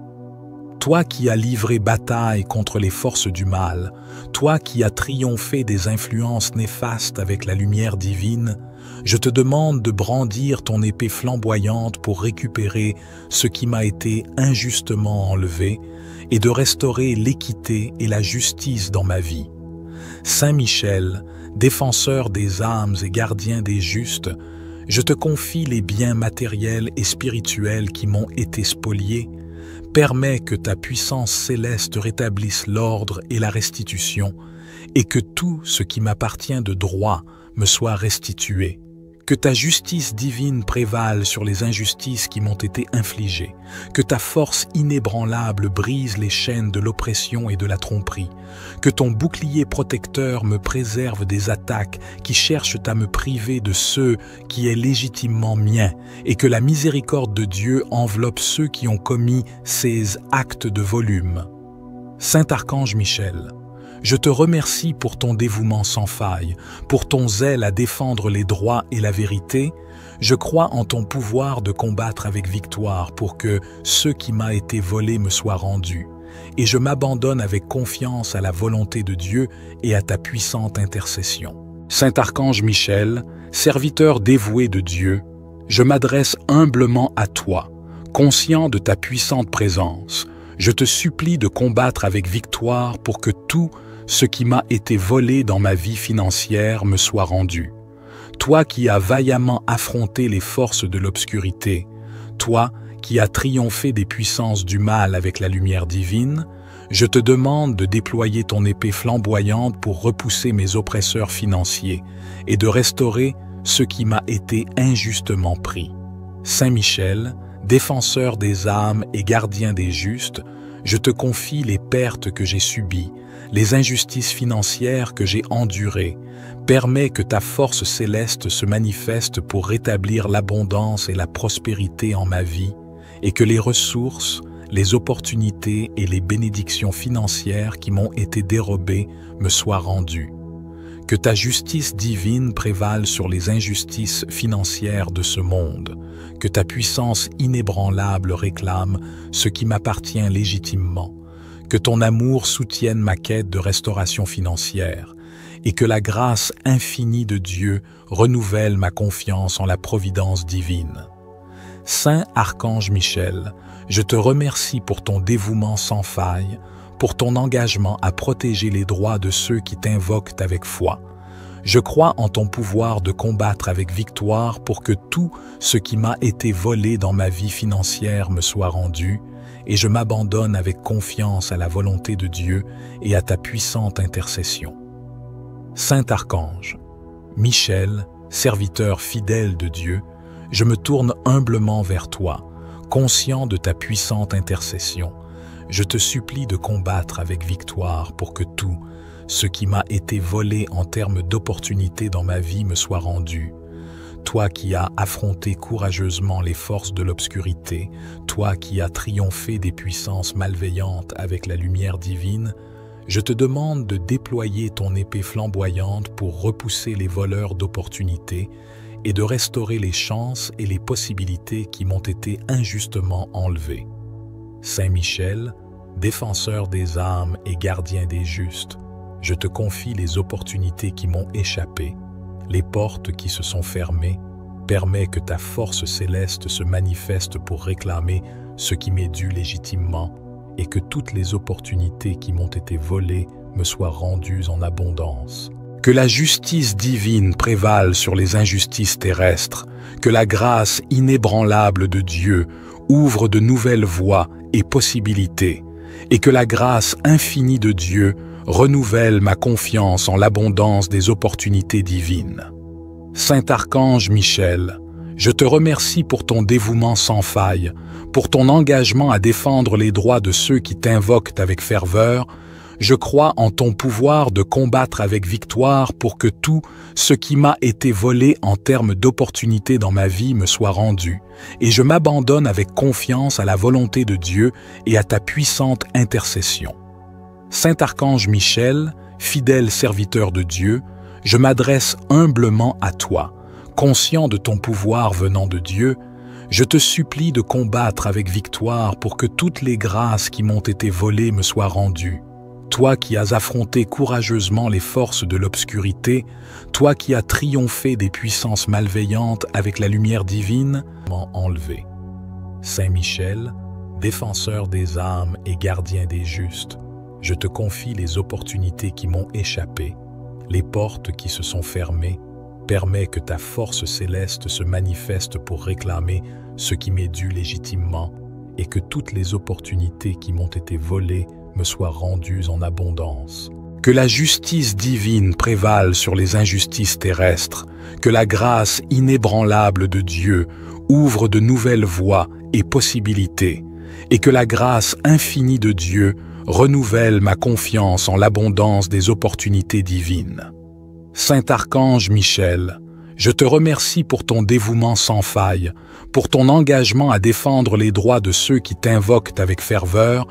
Toi qui as livré bataille contre les forces du mal, toi qui as triomphé des influences néfastes avec la lumière divine, je te demande de brandir ton épée flamboyante pour récupérer ce qui m'a été injustement enlevé et de restaurer l'équité et la justice dans ma vie. Saint Michel, défenseur des âmes et gardien des justes, je te confie les biens matériels et spirituels qui m'ont été spoliés. Permets que ta puissance céleste rétablisse l'ordre et la restitution, et que tout ce qui m'appartient de droit me soit restitué. Que ta justice divine prévale sur les injustices qui m'ont été infligées. Que ta force inébranlable brise les chaînes de l'oppression et de la tromperie. Que ton bouclier protecteur me préserve des attaques qui cherchent à me priver de ce qui est légitimement mien. Et que la miséricorde de Dieu enveloppe ceux qui ont commis ces actes de volume. Saint Archange Michel, je te remercie pour ton dévouement sans faille, pour ton zèle à défendre les droits et la vérité. Je crois en ton pouvoir de combattre avec victoire pour que ce qui m'a été volé me soit rendu. Et je m'abandonne avec confiance à la volonté de Dieu et à ta puissante intercession. Saint Archange Michel, serviteur dévoué de Dieu, je m'adresse humblement à toi, conscient de ta puissante présence. Je te supplie de combattre avec victoire pour que tout ce qui m'a été volé dans ma vie financière me soit rendu. Toi qui as vaillamment affronté les forces de l'obscurité, toi qui as triomphé des puissances du mal avec la lumière divine, je te demande de déployer ton épée flamboyante pour repousser mes oppresseurs financiers et de restaurer ce qui m'a été injustement pris. Saint Michel, défenseur des âmes et gardien des justes, je te confie les pertes que j'ai subies, les injustices financières que j'ai endurées. Permets que ta force céleste se manifeste pour rétablir l'abondance et la prospérité en ma vie, et que les ressources, les opportunités et les bénédictions financières qui m'ont été dérobées me soient rendues. Que ta justice divine prévale sur les injustices financières de ce monde, que ta puissance inébranlable réclame ce qui m'appartient légitimement, que ton amour soutienne ma quête de restauration financière, et que la grâce infinie de Dieu renouvelle ma confiance en la providence divine. Saint Archange Michel, je te remercie pour ton dévouement sans faille, pour ton engagement à protéger les droits de ceux qui t'invoquent avec foi. Je crois en ton pouvoir de combattre avec victoire pour que tout ce qui m'a été volé dans ma vie financière me soit rendu, et je m'abandonne avec confiance à la volonté de Dieu et à ta puissante intercession. Saint Archange, Michel, serviteur fidèle de Dieu, je me tourne humblement vers toi, conscient de ta puissante intercession. Je te supplie de combattre avec victoire pour que tout ce qui m'a été volé en termes d'opportunités dans ma vie me soit rendu. Toi qui as affronté courageusement les forces de l'obscurité, toi qui as triomphé des puissances malveillantes avec la lumière divine, je te demande de déployer ton épée flamboyante pour repousser les voleurs d'opportunités et de restaurer les chances et les possibilités qui m'ont été injustement enlevées. Saint Michel, défenseur des âmes et gardien des justes, je te confie les opportunités qui m'ont échappé, les portes qui se sont fermées. Permets que ta force céleste se manifeste pour réclamer ce qui m'est dû légitimement et que toutes les opportunités qui m'ont été volées me soient rendues en abondance. Que la justice divine prévale sur les injustices terrestres, que la grâce inébranlable de Dieu ouvre de nouvelles voies et possibilités, et que la grâce infinie de Dieu renouvelle ma confiance en l'abondance des opportunités divines. Saint Archange Michel, je te remercie pour ton dévouement sans faille, pour ton engagement à défendre les droits de ceux qui t'invoquent avec ferveur. Je crois en ton pouvoir de combattre avec victoire pour que tout ce qui m'a été volé en termes d'opportunités dans ma vie me soit rendu, et je m'abandonne avec confiance à la volonté de Dieu et à ta puissante intercession. Saint Archange Michel, fidèle serviteur de Dieu, je m'adresse humblement à toi, conscient de ton pouvoir venant de Dieu. Je te supplie de combattre avec victoire pour que toutes les grâces qui m'ont été volées me soient rendues. Toi qui as affronté courageusement les forces de l'obscurité, toi qui as triomphé des puissances malveillantes avec la lumière divine, m'en enlevé. Saint Michel, défenseur des âmes et gardien des justes, je te confie les opportunités qui m'ont échappé, les portes qui se sont fermées. Permets que ta force céleste se manifeste pour réclamer ce qui m'est dû légitimement et que toutes les opportunités qui m'ont été volées me soient rendues en abondance. Que la justice divine prévale sur les injustices terrestres, que la grâce inébranlable de Dieu ouvre de nouvelles voies et possibilités, et que la grâce infinie de Dieu renouvelle ma confiance en l'abondance des opportunités divines. Saint Archange Michel, je te remercie pour ton dévouement sans faille, pour ton engagement à défendre les droits de ceux qui t'invoquent avec ferveur.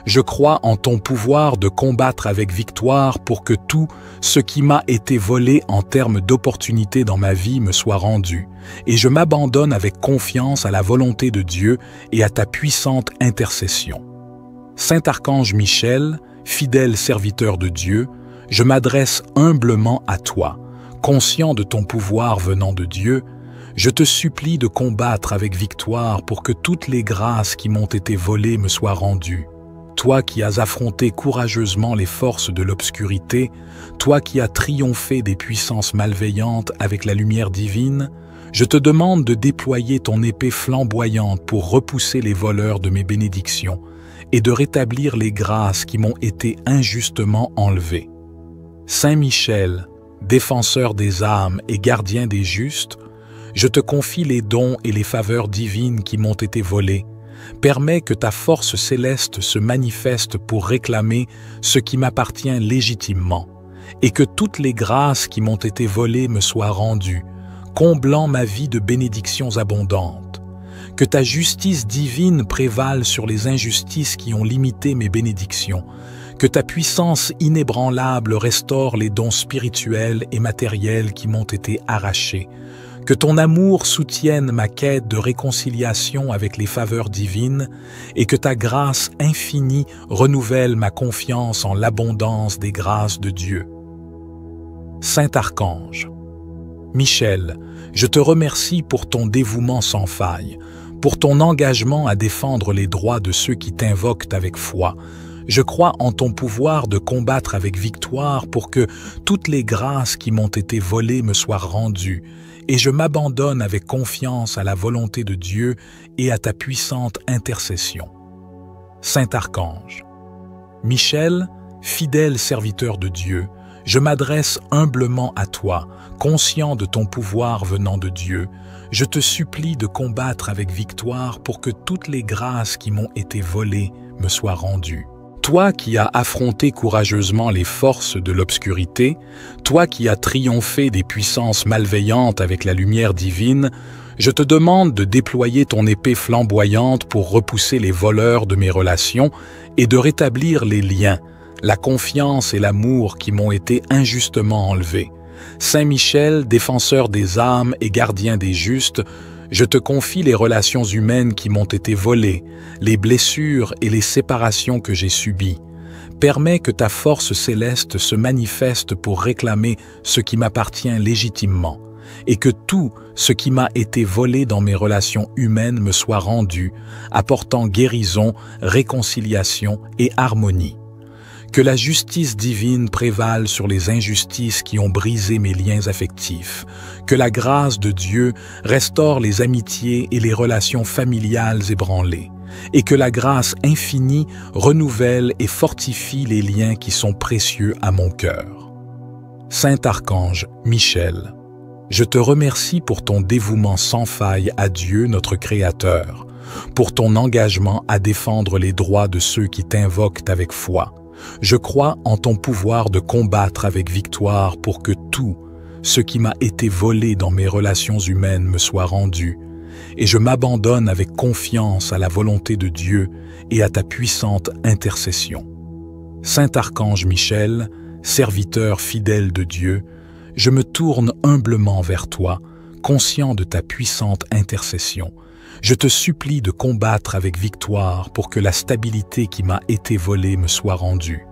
Je crois en ton pouvoir de combattre avec victoire pour que tout ce qui m'a été volé en termes d'opportunités dans ma vie me soit rendu, et je m'abandonne avec confiance à la volonté de Dieu et à ta puissante intercession. Saint Archange Michel, fidèle serviteur de Dieu, je m'adresse humblement à toi, conscient de ton pouvoir venant de Dieu. Je te supplie de combattre avec victoire pour que toutes les grâces qui m'ont été volées me soient rendues. Toi qui as affronté courageusement les forces de l'obscurité, toi qui as triomphé des puissances malveillantes avec la lumière divine, je te demande de déployer ton épée flamboyante pour repousser les voleurs de mes bénédictions et de rétablir les grâces qui m'ont été injustement enlevées. Saint Michel, défenseur des âmes et gardien des justes, je te confie les dons et les faveurs divines qui m'ont été volés. Permets que ta force céleste se manifeste pour réclamer ce qui m'appartient légitimement, et que toutes les grâces qui m'ont été volées me soient rendues, comblant ma vie de bénédictions abondantes. Que ta justice divine prévale sur les injustices qui ont limité mes bénédictions. Que ta puissance inébranlable restaure les dons spirituels et matériels qui m'ont été arrachés. Que ton amour soutienne ma quête de réconciliation avec les faveurs divines et que ta grâce infinie renouvelle ma confiance en l'abondance des grâces de Dieu. Saint Archange, Michel, je te remercie pour ton dévouement sans faille, pour ton engagement à défendre les droits de ceux qui t'invoquent avec foi. Je crois en ton pouvoir de combattre avec victoire pour que toutes les grâces qui m'ont été volées me soient rendues, et je m'abandonne avec confiance à la volonté de Dieu et à ta puissante intercession. Saint Archange, Michel, fidèle serviteur de Dieu, je m'adresse humblement à toi, conscient de ton pouvoir venant de Dieu. Je te supplie de combattre avec victoire pour que toutes les grâces qui m'ont été volées me soient rendues. Toi qui as affronté courageusement les forces de l'obscurité, toi qui as triomphé des puissances malveillantes avec la lumière divine, je te demande de déployer ton épée flamboyante pour repousser les voleurs de mes relations et de rétablir les liens, la confiance et l'amour qui m'ont été injustement enlevés. Saint Michel, défenseur des âmes et gardien des justes, je te confie les relations humaines qui m'ont été volées, les blessures et les séparations que j'ai subies. Permets que ta force céleste se manifeste pour réclamer ce qui m'appartient légitimement, et que tout ce qui m'a été volé dans mes relations humaines me soit rendu, apportant guérison, réconciliation et harmonie. Que la justice divine prévale sur les injustices qui ont brisé mes liens affectifs. Que la grâce de Dieu restaure les amitiés et les relations familiales ébranlées. Et que la grâce infinie renouvelle et fortifie les liens qui sont précieux à mon cœur. Saint Archange Michel, je te remercie pour ton dévouement sans faille à Dieu notre Créateur, pour ton engagement à défendre les droits de ceux qui t'invoquent avec foi. Je crois en ton pouvoir de combattre avec victoire pour que tout ce qui m'a été volé dans mes relations humaines me soit rendu, et je m'abandonne avec confiance à la volonté de Dieu et à ta puissante intercession. Saint Archange Michel, serviteur fidèle de Dieu, je me tourne humblement vers toi, conscient de ta puissante intercession. Je te supplie de combattre avec victoire pour que la stabilité qui m'a été volée me soit rendue.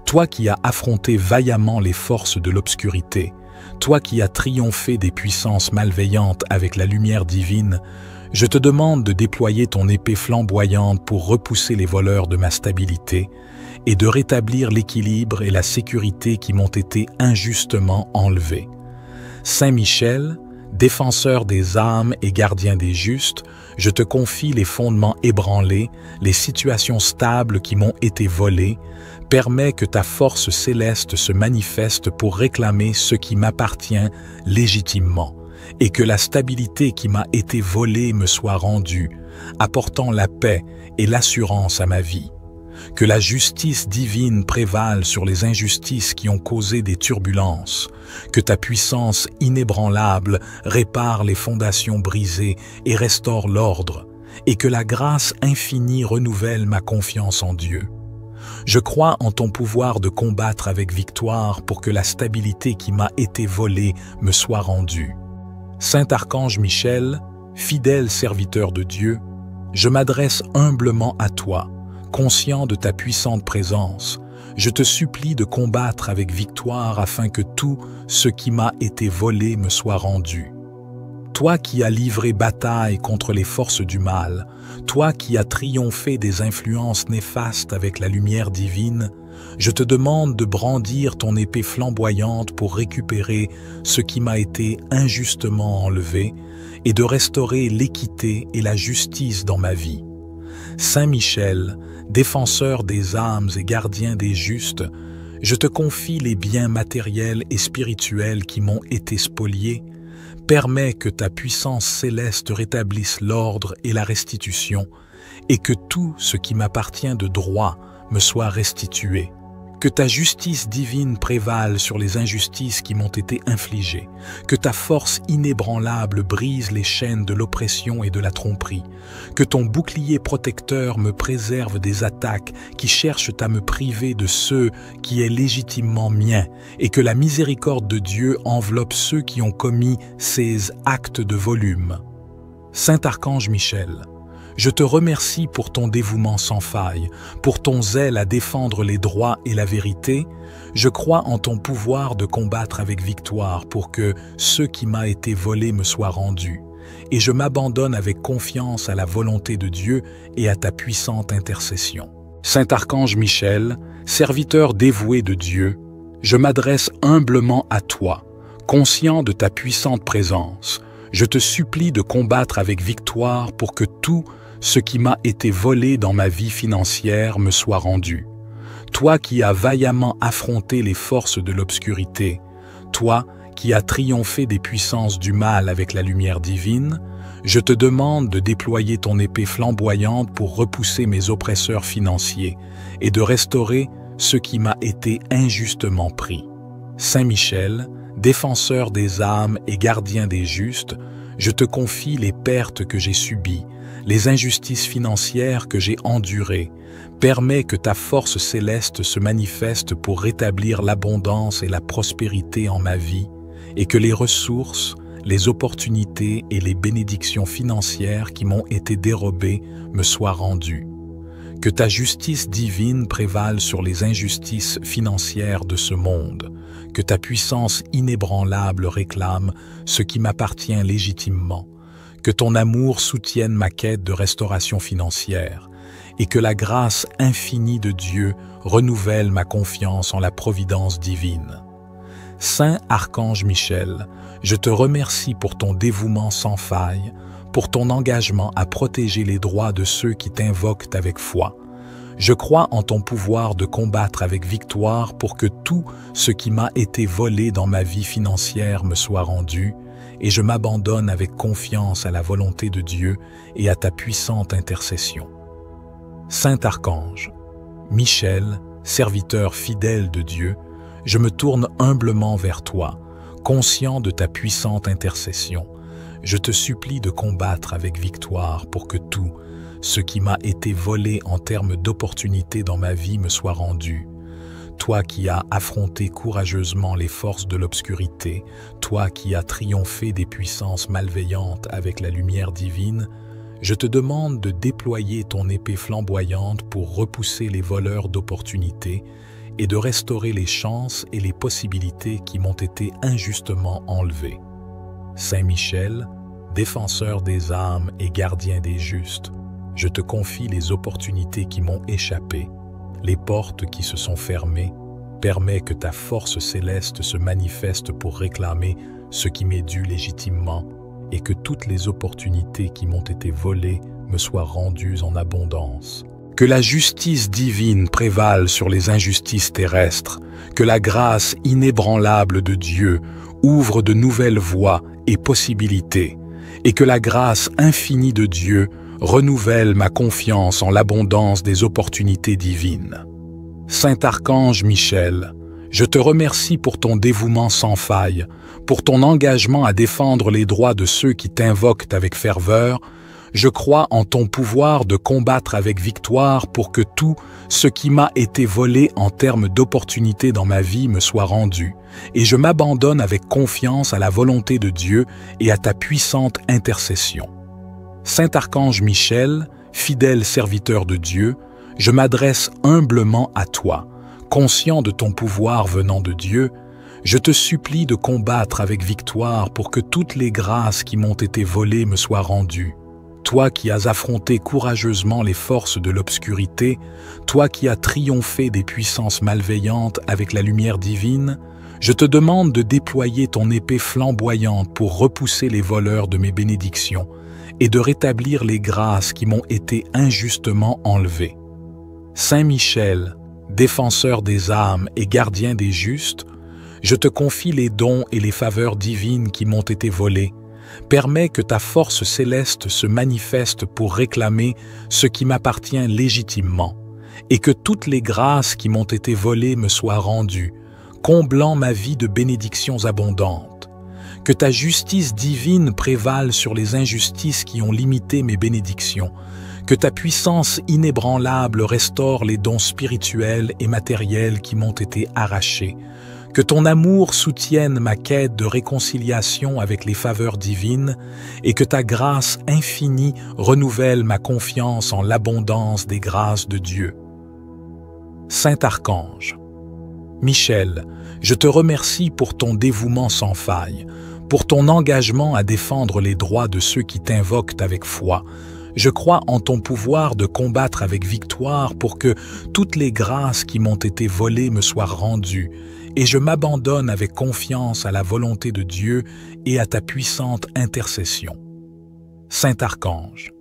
Toi qui as affronté vaillamment les forces de l'obscurité, toi qui as triomphé des puissances malveillantes avec la lumière divine, je te demande de déployer ton épée flamboyante pour repousser les voleurs de ma stabilité et de rétablir l'équilibre et la sécurité qui m'ont été injustement enlevés. Saint Michel, défenseur des âmes et gardien des justes, je te confie les fondements ébranlés, les situations stables qui m'ont été volées. Permets que ta force céleste se manifeste pour réclamer ce qui m'appartient légitimement, et que la stabilité qui m'a été volée me soit rendue, apportant la paix et l'assurance à ma vie. Que la justice divine prévale sur les injustices qui ont causé des turbulences, que ta puissance inébranlable répare les fondations brisées et restaure l'ordre, et que la grâce infinie renouvelle ma confiance en Dieu. Je crois en ton pouvoir de combattre avec victoire pour que la stabilité qui m'a été volée me soit rendue. Saint Archange Michel, fidèle serviteur de Dieu, je m'adresse humblement à toi, conscient de ta puissante présence. Je te supplie de combattre avec victoire afin que tout ce qui m'a été volé me soit rendu. Toi qui as livré bataille contre les forces du mal, toi qui as triomphé des influences néfastes avec la lumière divine, je te demande de brandir ton épée flamboyante pour récupérer ce qui m'a été injustement enlevé et de restaurer l'équité et la justice dans ma vie. Saint Michel, défenseur des âmes et gardien des justes, je te confie les biens matériels et spirituels qui m'ont été spoliés. Permets que ta puissance céleste rétablisse l'ordre et la restitution, et que tout ce qui m'appartient de droit me soit restitué. Que ta justice divine prévale sur les injustices qui m'ont été infligées, que ta force inébranlable brise les chaînes de l'oppression et de la tromperie, que ton bouclier protecteur me préserve des attaques qui cherchent à me priver de ceux qui est légitimement mien, et que la miséricorde de Dieu enveloppe ceux qui ont commis ces actes de volume. Saint Archange Michel, je te remercie pour ton dévouement sans faille, pour ton zèle à défendre les droits et la vérité. Je crois en ton pouvoir de combattre avec victoire pour que ce qui m'a été volé me soit rendu. Et je m'abandonne avec confiance à la volonté de Dieu et à ta puissante intercession. Saint Archange Michel, serviteur dévoué de Dieu, je m'adresse humblement à toi, conscient de ta puissante présence. Je te supplie de combattre avec victoire pour que tout ce qui m'a été volé dans ma vie financière me soit rendu. Toi qui as vaillamment affronté les forces de l'obscurité, toi qui as triomphé des puissances du mal avec la lumière divine, je te demande de déployer ton épée flamboyante pour repousser mes oppresseurs financiers et de restaurer ce qui m'a été injustement pris. Saint Michel, défenseur des âmes et gardien des justes, je te confie les pertes que j'ai subies, les injustices financières que j'ai endurées. Permets que ta force céleste se manifeste pour rétablir l'abondance et la prospérité en ma vie, et que les ressources, les opportunités et les bénédictions financières qui m'ont été dérobées me soient rendues. Que ta justice divine prévale sur les injustices financières de ce monde, que ta puissance inébranlable réclame ce qui m'appartient légitimement, que ton amour soutienne ma quête de restauration financière, et que la grâce infinie de Dieu renouvelle ma confiance en la providence divine. Saint Archange Michel, je te remercie pour ton dévouement sans faille, pour ton engagement à protéger les droits de ceux qui t'invoquent avec foi. Je crois en ton pouvoir de combattre avec victoire pour que tout ce qui m'a été volé dans ma vie financière me soit rendu, et je m'abandonne avec confiance à la volonté de Dieu et à ta puissante intercession. Saint Archange, Michel, serviteur fidèle de Dieu, je me tourne humblement vers toi, conscient de ta puissante intercession. Je te supplie de combattre avec victoire pour que tout ce qui m'a été volé en termes d'opportunités dans ma vie me soit rendu. Toi qui as affronté courageusement les forces de l'obscurité, toi qui as triomphé des puissances malveillantes avec la lumière divine, je te demande de déployer ton épée flamboyante pour repousser les voleurs d'opportunités et de restaurer les chances et les possibilités qui m'ont été injustement enlevées. Saint Michel, défenseur des âmes et gardien des justes, je te confie les opportunités qui m'ont échappé, les portes qui se sont fermées. Permets que ta force céleste se manifeste pour réclamer ce qui m'est dû légitimement et que toutes les opportunités qui m'ont été volées me soient rendues en abondance. Que la justice divine prévale sur les injustices terrestres, que la grâce inébranlable de Dieu ouvre de nouvelles voies et possibilités, et que la grâce infinie de Dieu renouvelle ma confiance en l'abondance des opportunités divines. Saint Archange Michel, je te remercie pour ton dévouement sans faille, pour ton engagement à défendre les droits de ceux qui t'invoquent avec ferveur. Je crois en ton pouvoir de combattre avec victoire pour que tout ce qui m'a été volé en termes d'opportunités dans ma vie me soit rendu, et je m'abandonne avec confiance à la volonté de Dieu et à ta puissante intercession. Saint Archange Michel, fidèle serviteur de Dieu, je m'adresse humblement à toi, conscient de ton pouvoir venant de Dieu. Je te supplie de combattre avec victoire pour que toutes les grâces qui m'ont été volées me soient rendues. Toi qui as affronté courageusement les forces de l'obscurité, toi qui as triomphé des puissances malveillantes avec la lumière divine, je te demande de déployer ton épée flamboyante pour repousser les voleurs de mes bénédictions et de rétablir les grâces qui m'ont été injustement enlevées. Saint Michel, défenseur des âmes et gardien des justes, je te confie les dons et les faveurs divines qui m'ont été volés. Permets que ta force céleste se manifeste pour réclamer ce qui m'appartient légitimement, et que toutes les grâces qui m'ont été volées me soient rendues, comblant ma vie de bénédictions abondantes. Que ta justice divine prévale sur les injustices qui ont limité mes bénédictions. Que ta puissance inébranlable restaure les dons spirituels et matériels qui m'ont été arrachés. Que ton amour soutienne ma quête de réconciliation avec les faveurs divines et que ta grâce infinie renouvelle ma confiance en l'abondance des grâces de Dieu. Saint Archange, Michel, je te remercie pour ton dévouement sans faille, pour ton engagement à défendre les droits de ceux qui t'invoquent avec foi. Je crois en ton pouvoir de combattre avec victoire pour que toutes les grâces qui m'ont été volées me soient rendues, et je m'abandonne avec confiance à la volonté de Dieu et à ta puissante intercession. Saint Archange,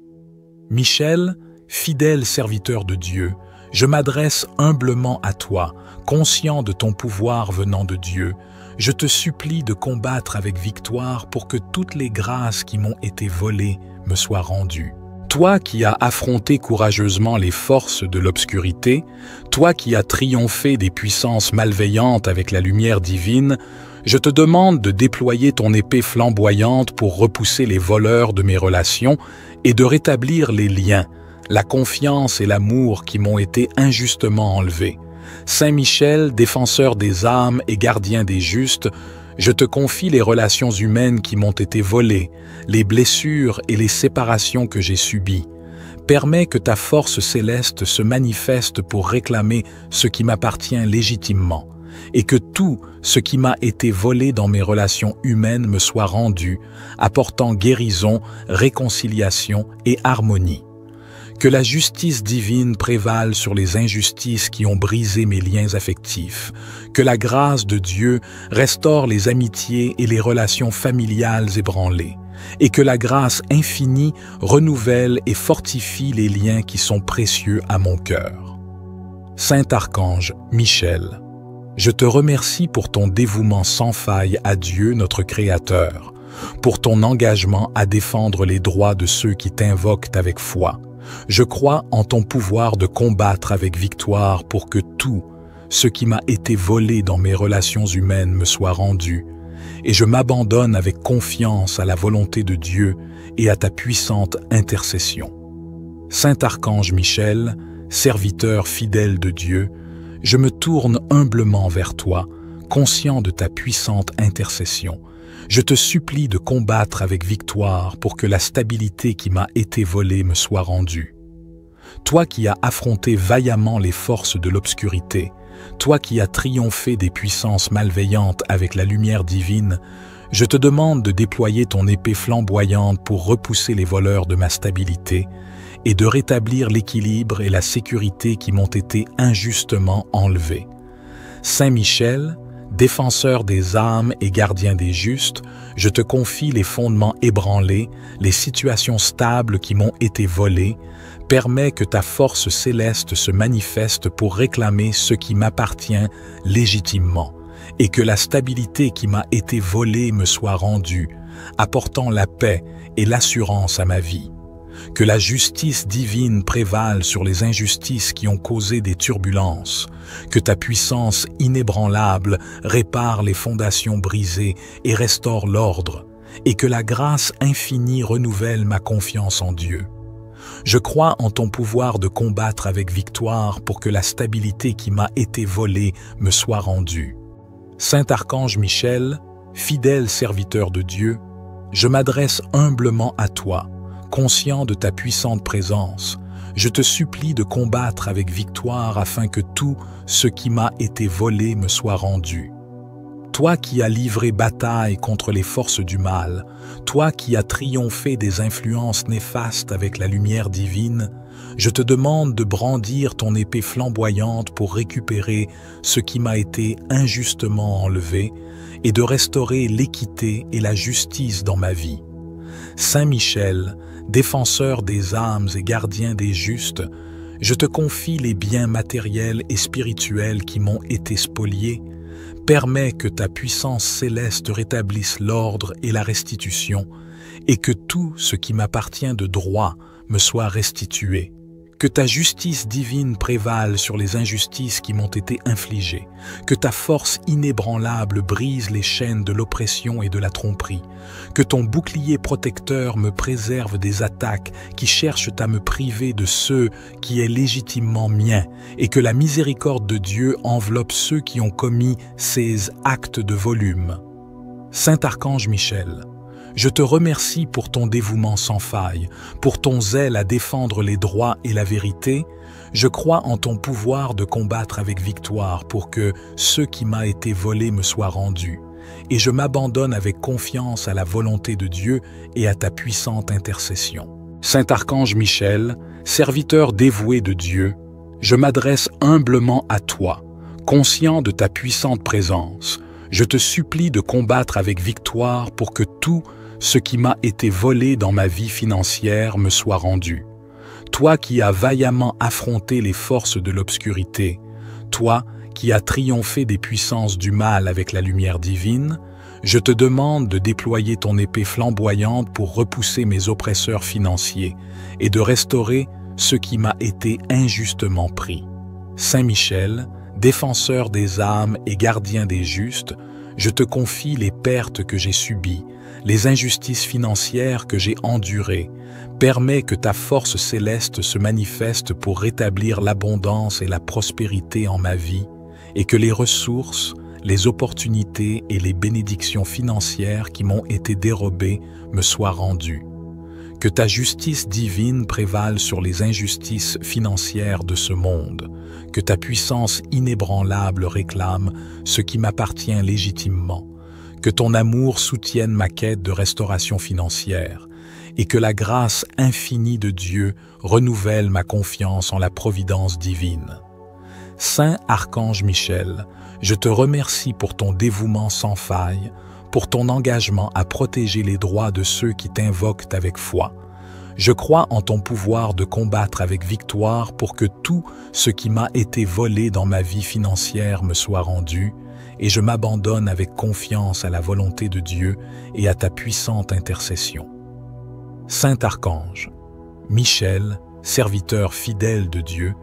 Michel, fidèle serviteur de Dieu, je m'adresse humblement à toi, conscient de ton pouvoir venant de Dieu. Je te supplie de combattre avec victoire pour que toutes les grâces qui m'ont été volées me soient rendues. Toi qui as affronté courageusement les forces de l'obscurité, toi qui as triomphé des puissances malveillantes avec la lumière divine, je te demande de déployer ton épée flamboyante pour repousser les voleurs de mes relations et de rétablir les liens, la confiance et l'amour qui m'ont été injustement enlevés. Saint Michel, défenseur des âmes et gardien des justes, je te confie les relations humaines qui m'ont été volées, les blessures et les séparations que j'ai subies. Permets que ta force céleste se manifeste pour réclamer ce qui m'appartient légitimement, et que tout ce qui m'a été volé dans mes relations humaines me soit rendu, apportant guérison, réconciliation et harmonie. Que la justice divine prévale sur les injustices qui ont brisé mes liens affectifs. Que la grâce de Dieu restaure les amitiés et les relations familiales ébranlées. Et que la grâce infinie renouvelle et fortifie les liens qui sont précieux à mon cœur. Saint Archange Michel, je te remercie pour ton dévouement sans faille à Dieu notre Créateur, pour ton engagement à défendre les droits de ceux qui t'invoquent avec foi. Je crois en ton pouvoir de combattre avec victoire pour que tout ce qui m'a été volé dans mes relations humaines me soit rendu, et je m'abandonne avec confiance à la volonté de Dieu et à ta puissante intercession. Saint Archange Michel, serviteur fidèle de Dieu, je me tourne humblement vers toi, conscient de ta puissante intercession. Je te supplie de combattre avec victoire pour que la stabilité qui m'a été volée me soit rendue. Toi qui as affronté vaillamment les forces de l'obscurité, toi qui as triomphé des puissances malveillantes avec la lumière divine, je te demande de déployer ton épée flamboyante pour repousser les voleurs de ma stabilité et de rétablir l'équilibre et la sécurité qui m'ont été injustement enlevés. Saint Michel, défenseur des âmes et gardien des justes, je te confie les fondements ébranlés, les situations stables qui m'ont été volées. Permets que ta force céleste se manifeste pour réclamer ce qui m'appartient légitimement, et que la stabilité qui m'a été volée me soit rendue, apportant la paix et l'assurance à ma vie. Que la justice divine prévale sur les injustices qui ont causé des turbulences, que ta puissance inébranlable répare les fondations brisées et restaure l'ordre, et que la grâce infinie renouvelle ma confiance en Dieu. Je crois en ton pouvoir de combattre avec victoire pour que la stabilité qui m'a été volée me soit rendue. Saint Archange Michel, fidèle serviteur de Dieu, je m'adresse humblement à toi, conscient de ta puissante présence. Je te supplie de combattre avec victoire afin que tout ce qui m'a été volé me soit rendu. Toi qui as livré bataille contre les forces du mal, toi qui as triomphé des influences néfastes avec la lumière divine, je te demande de brandir ton épée flamboyante pour récupérer ce qui m'a été injustement enlevé et de restaurer l'équité et la justice dans ma vie. Saint Michel, défenseur des âmes et gardien des justes, je te confie les biens matériels et spirituels qui m'ont été spoliés. permets que ta puissance céleste rétablisse l'ordre et la restitution, et que tout ce qui m'appartient de droit me soit restitué. Que ta justice divine prévale sur les injustices qui m'ont été infligées, que ta force inébranlable brise les chaînes de l'oppression et de la tromperie, que ton bouclier protecteur me préserve des attaques qui cherchent à me priver de ceux qui est légitimement mien, et que la miséricorde de Dieu enveloppe ceux qui ont commis ces actes de volume. Saint Archange Michel, je te remercie pour ton dévouement sans faille, pour ton zèle à défendre les droits et la vérité. Je crois en ton pouvoir de combattre avec victoire pour que ce qui m'a été volé me soit rendu. Et je m'abandonne avec confiance à la volonté de Dieu et à ta puissante intercession. Saint Archange Michel, serviteur dévoué de Dieu, je m'adresse humblement à toi, conscient de ta puissante présence. Je te supplie de combattre avec victoire pour que tout ce qui m'a été volé dans ma vie financière me soit rendu. Toi qui as vaillamment affronté les forces de l'obscurité, toi qui as triomphé des puissances du mal avec la lumière divine, je te demande de déployer ton épée flamboyante pour repousser mes oppresseurs financiers et de restaurer ce qui m'a été injustement pris. Saint Michel, défenseur des âmes et gardien des justes, je te confie les pertes que j'ai subies, les injustices financières que j'ai endurées. Permets que ta force céleste se manifeste pour rétablir l'abondance et la prospérité en ma vie, et que les ressources, les opportunités et les bénédictions financières qui m'ont été dérobées me soient rendues. Que ta justice divine prévale sur les injustices financières de ce monde, que ta puissance inébranlable réclame ce qui m'appartient légitimement, que ton amour soutienne ma quête de restauration financière, et que la grâce infinie de Dieu renouvelle ma confiance en la providence divine. Saint Archange Michel, je te remercie pour ton dévouement sans faille, pour ton engagement à protéger les droits de ceux qui t'invoquent avec foi. Je crois en ton pouvoir de combattre avec victoire pour que tout ce qui m'a été volé dans ma vie financière me soit rendu, et je m'abandonne avec confiance à la volonté de Dieu et à ta puissante intercession. Saint Archange, Michel, serviteur fidèle de Dieu,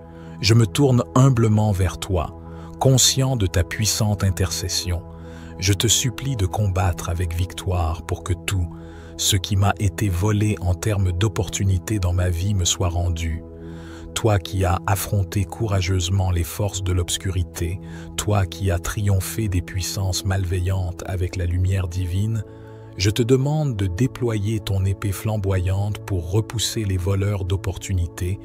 je me tourne humblement vers toi, conscient de ta puissante intercession. Je te supplie de combattre avec victoire pour que tout ce qui m'a été volé en termes d'opportunités dans ma vie me soit rendu. Toi qui as affronté courageusement les forces de l'obscurité, toi qui as triomphé des puissances malveillantes avec la lumière divine, je te demande de déployer ton épée flamboyante pour repousser les voleurs d'opportunités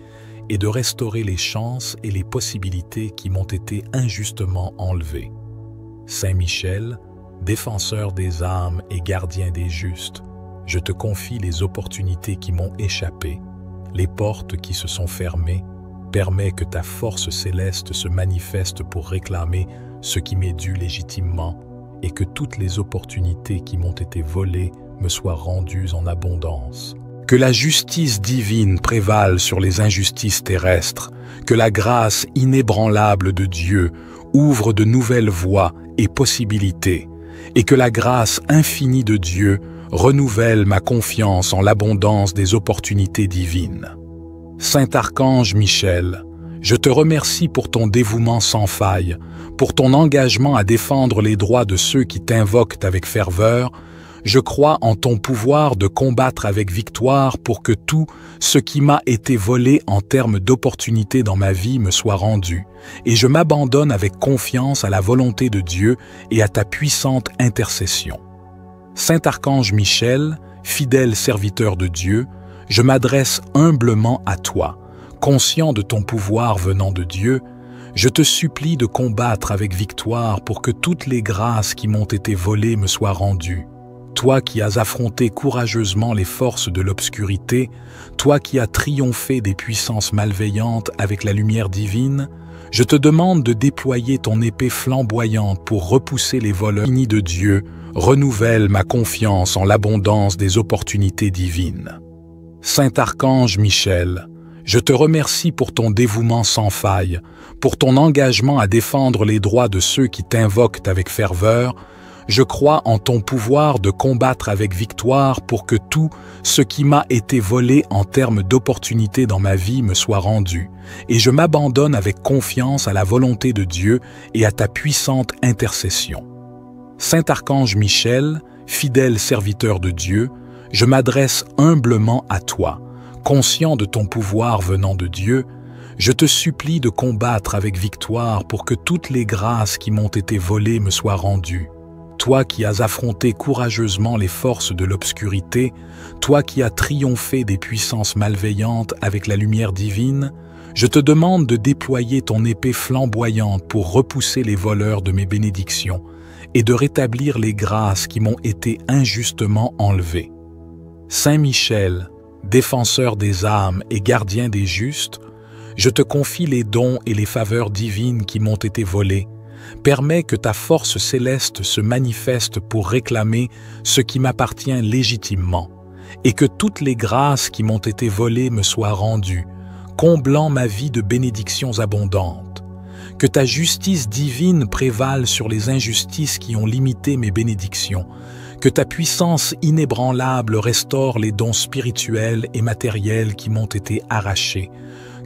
et de restaurer les chances et les possibilités qui m'ont été injustement enlevées. Saint Michel, défenseur des âmes et gardien des justes, je te confie les opportunités qui m'ont échappé, les portes qui se sont fermées. Permets que ta force céleste se manifeste pour réclamer ce qui m'est dû légitimement et que toutes les opportunités qui m'ont été volées me soient rendues en abondance. Que la justice divine prévale sur les injustices terrestres, que la grâce inébranlable de Dieu ouvre de nouvelles voies et possibilités, et que la grâce infinie de Dieu renouvelle ma confiance en l'abondance des opportunités divines. Saint Archange Michel, je te remercie pour ton dévouement sans faille, pour ton engagement à défendre les droits de ceux qui t'invoquent avec ferveur. Je crois en ton pouvoir de combattre avec victoire pour que tout ce qui m'a été volé en termes d'opportunités dans ma vie me soit rendu, et je m'abandonne avec confiance à la volonté de Dieu et à ta puissante intercession. Saint Archange Michel, fidèle serviteur de Dieu, je m'adresse humblement à toi, conscient de ton pouvoir venant de Dieu. Je te supplie de combattre avec victoire pour que toutes les grâces qui m'ont été volées me soient rendues. Toi qui as affronté courageusement les forces de l'obscurité, toi qui as triomphé des puissances malveillantes avec la lumière divine, je te demande de déployer ton épée flamboyante pour repousser les voleurs finis de Dieu. Renouvelle ma confiance en l'abondance des opportunités divines. Saint Archange Michel, Je te remercie pour ton dévouement sans faille, pour ton engagement à défendre les droits de ceux qui t'invoquent avec ferveur. Je crois en ton pouvoir de combattre avec victoire pour que tout ce qui m'a été volé en termes d'opportunités dans ma vie me soit rendu, et je m'abandonne avec confiance à la volonté de Dieu et à ta puissante intercession. Saint Archange Michel, fidèle serviteur de Dieu, je m'adresse humblement à toi. Conscient de ton pouvoir venant de Dieu, je te supplie de combattre avec victoire pour que toutes les grâces qui m'ont été volées me soient rendues. Toi qui as affronté courageusement les forces de l'obscurité, toi qui as triomphé des puissances malveillantes avec la lumière divine, je te demande de déployer ton épée flamboyante pour repousser les voleurs de mes bénédictions et de rétablir les grâces qui m'ont été injustement enlevées. Saint Michel, défenseur des âmes et gardien des justes, je te confie les dons et les faveurs divines qui m'ont été volés. Permets que ta force céleste se manifeste pour réclamer ce qui m'appartient légitimement, et que toutes les grâces qui m'ont été volées me soient rendues, comblant ma vie de bénédictions abondantes. Que ta justice divine prévale sur les injustices qui ont limité mes bénédictions. Que ta puissance inébranlable restaure les dons spirituels et matériels qui m'ont été arrachés.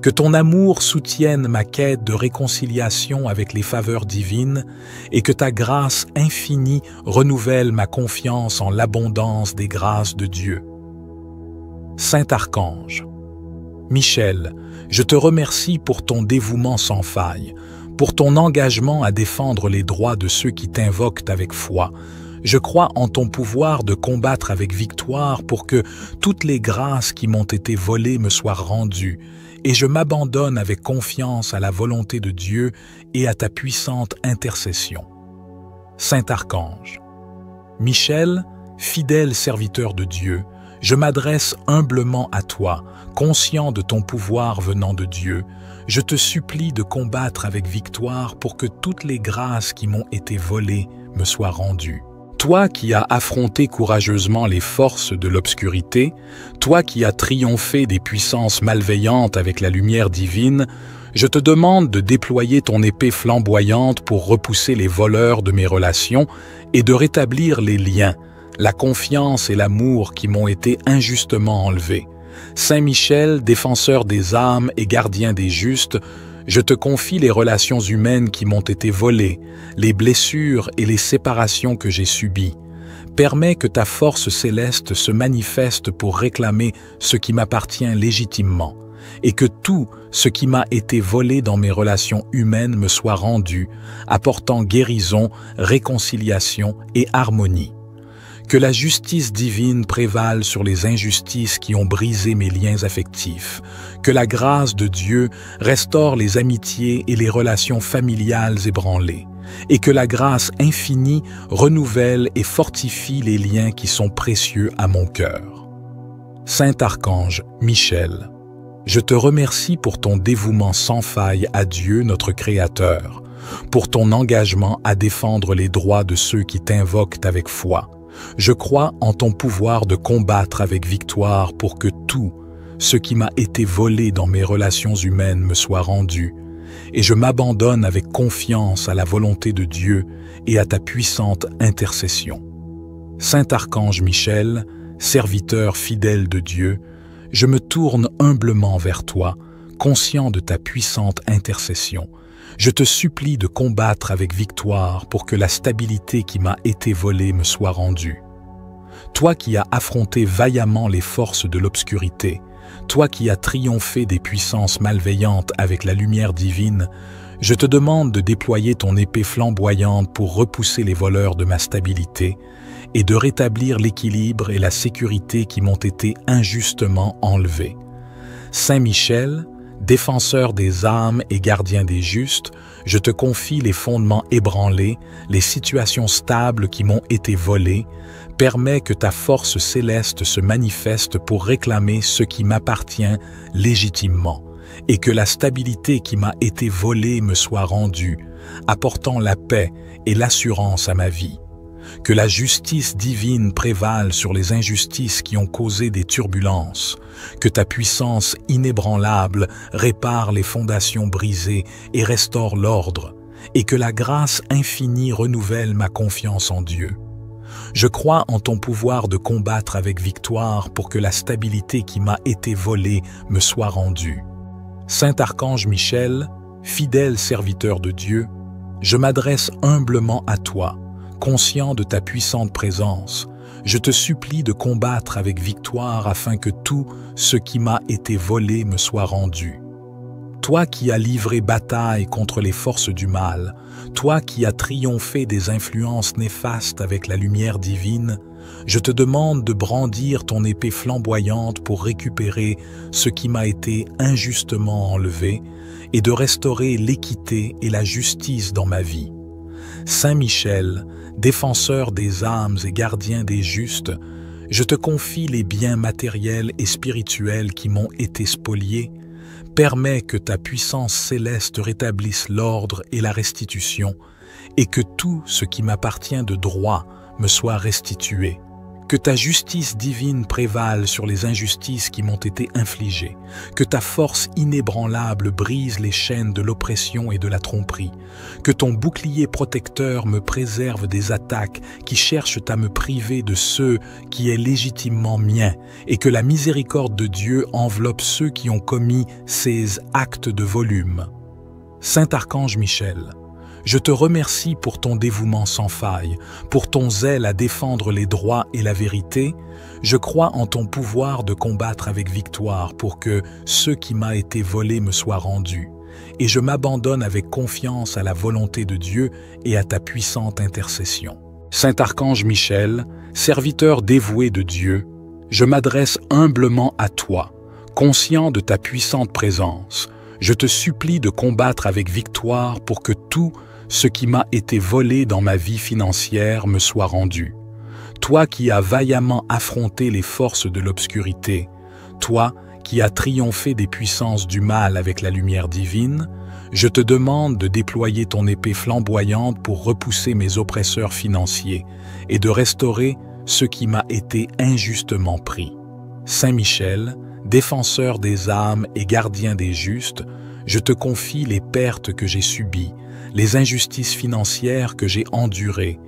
Que ton amour soutienne ma quête de réconciliation avec les faveurs divines et que ta grâce infinie renouvelle ma confiance en l'abondance des grâces de Dieu. Saint Archange Michel, je te remercie pour ton dévouement sans faille, pour ton engagement à défendre les droits de ceux qui t'invoquent avec foi. Je crois en ton pouvoir de combattre avec victoire pour que toutes les grâces qui m'ont été volées me soient rendues, et je m'abandonne avec confiance à la volonté de Dieu et à ta puissante intercession. Saint Archange Michel, fidèle serviteur de Dieu, je m'adresse humblement à toi, conscient de ton pouvoir venant de Dieu. Je te supplie de combattre avec victoire pour que toutes les grâces qui m'ont été volées me soient rendues. Toi qui as affronté courageusement les forces de l'obscurité, toi qui as triomphé des puissances malveillantes avec la lumière divine, je te demande de déployer ton épée flamboyante pour repousser les voleurs de mes relations et de rétablir les liens, la confiance et l'amour qui m'ont été injustement enlevés. Saint Michel, défenseur des âmes et gardien des justes, je te confie les relations humaines qui m'ont été volées, les blessures et les séparations que j'ai subies. Permets que ta force céleste se manifeste pour réclamer ce qui m'appartient légitimement, et que tout ce qui m'a été volé dans mes relations humaines me soit rendu, apportant guérison, réconciliation et harmonie. Que la justice divine prévale sur les injustices qui ont brisé mes liens affectifs. Que la grâce de Dieu restaure les amitiés et les relations familiales ébranlées. Et que la grâce infinie renouvelle et fortifie les liens qui sont précieux à mon cœur. Saint Archange Michel, je te remercie pour ton dévouement sans faille à Dieu notre Créateur, pour ton engagement à défendre les droits de ceux qui t'invoquent avec foi. Je crois en ton pouvoir de combattre avec victoire pour que tout ce qui m'a été volé dans mes relations humaines me soit rendu, et je m'abandonne avec confiance à la volonté de Dieu et à ta puissante intercession. Saint Archange Michel, serviteur fidèle de Dieu, je me tourne humblement vers toi, conscient de ta puissante intercession. Je te supplie de combattre avec victoire pour que la stabilité qui m'a été volée me soit rendue. Toi qui as affronté vaillamment les forces de l'obscurité, toi qui as triomphé des puissances malveillantes avec la lumière divine, je te demande de déployer ton épée flamboyante pour repousser les voleurs de ma stabilité et de rétablir l'équilibre et la sécurité qui m'ont été injustement enlevés. Saint Michel, défenseur des âmes et gardien des justes, je te confie les fondements ébranlés, les situations stables qui m'ont été volées. Permets que ta force céleste se manifeste pour réclamer ce qui m'appartient légitimement, et que la stabilité qui m'a été volée me soit rendue, apportant la paix et l'assurance à ma vie. Que la justice divine prévale sur les injustices qui ont causé des turbulences. Que ta puissance inébranlable répare les fondations brisées et restaure l'ordre. Et que la grâce infinie renouvelle ma confiance en Dieu. Je crois en ton pouvoir de combattre avec victoire pour que la stabilité qui m'a été volée me soit rendue. Saint Archange Michel, fidèle serviteur de Dieu, je m'adresse humblement à toi, conscient de ta puissante présence. Je te supplie de combattre avec victoire afin que tout ce qui m'a été volé me soit rendu. Toi qui as livré bataille contre les forces du mal, toi qui as triomphé des influences néfastes avec la lumière divine, je te demande de brandir ton épée flamboyante pour récupérer ce qui m'a été injustement enlevé et de restaurer l'équité et la justice dans ma vie. Saint Michel, défenseur des âmes et gardien des justes, je te confie les biens matériels et spirituels qui m'ont été spoliés. Permets que ta puissance céleste rétablisse l'ordre et la restitution, et que tout ce qui m'appartient de droit me soit restitué. Que ta justice divine prévale sur les injustices qui m'ont été infligées. Que ta force inébranlable brise les chaînes de l'oppression et de la tromperie. Que ton bouclier protecteur me préserve des attaques qui cherchent à me priver de ce qui est légitimement mien. Et que la miséricorde de Dieu enveloppe ceux qui ont commis ces actes de volume. Saint Archange Michel, je te remercie pour ton dévouement sans faille, pour ton zèle à défendre les droits et la vérité. Je crois en ton pouvoir de combattre avec victoire pour que ce qui m'a été volé me soit rendu. Et je m'abandonne avec confiance à la volonté de Dieu et à ta puissante intercession. Saint Archange Michel, serviteur dévoué de Dieu, je m'adresse humblement à toi, conscient de ta puissante présence. Je te supplie de combattre avec victoire pour que tout ce qui m'a été volé dans ma vie financière me soit rendu. Toi qui as vaillamment affronté les forces de l'obscurité, toi qui as triomphé des puissances du mal avec la lumière divine, je te demande de déployer ton épée flamboyante pour repousser mes oppresseurs financiers et de restaurer ce qui m'a été injustement pris. Saint Michel, défenseur des âmes et gardien des justes, je te confie les pertes que j'ai subies, les injustices financières que j'ai endurées.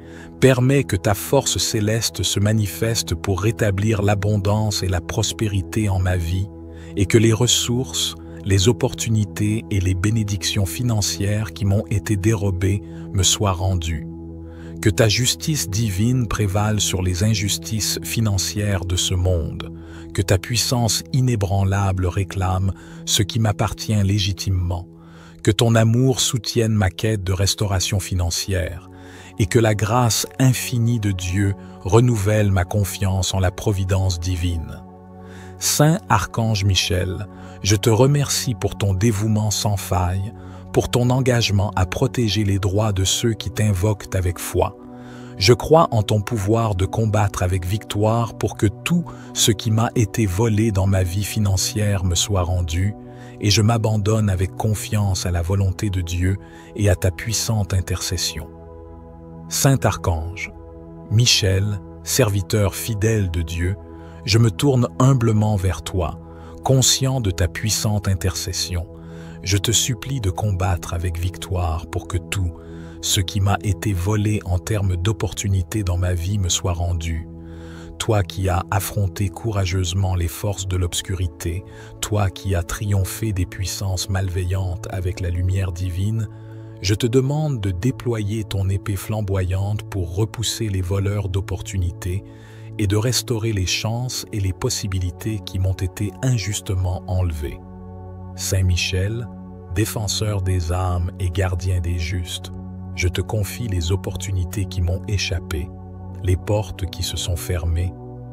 Permets que ta force céleste se manifeste pour rétablir l'abondance et la prospérité en ma vie, et que les ressources, les opportunités et les bénédictions financières qui m'ont été dérobées me soient rendues. Que ta justice divine prévale sur les injustices financières de ce monde, que ta puissance inébranlable réclame ce qui m'appartient légitimement, que ton amour soutienne ma quête de restauration financière, et que la grâce infinie de Dieu renouvelle ma confiance en la providence divine. Saint Archange Michel, je te remercie pour ton dévouement sans faille, pour ton engagement à protéger les droits de ceux qui t'invoquent avec foi. Je crois en ton pouvoir de combattre avec victoire pour que tout ce qui m'a été volé dans ma vie financière me soit rendu, et je m'abandonne avec confiance à la volonté de Dieu et à ta puissante intercession. Saint Archange, Michel, serviteur fidèle de Dieu, je me tourne humblement vers toi, conscient de ta puissante intercession. Je te supplie de combattre avec victoire pour que tout ce qui m'a été volé en termes d'opportunités dans ma vie me soit rendu. Toi qui as affronté courageusement les forces de l'obscurité, toi qui as triomphé des puissances malveillantes avec la lumière divine, je te demande de déployer ton épée flamboyante pour repousser les voleurs d'opportunités et de restaurer les chances et les possibilités qui m'ont été injustement enlevées. Saint Michel, défenseur des âmes et gardien des justes, je te confie les opportunités qui m'ont échappé, les portes qui se sont fermées.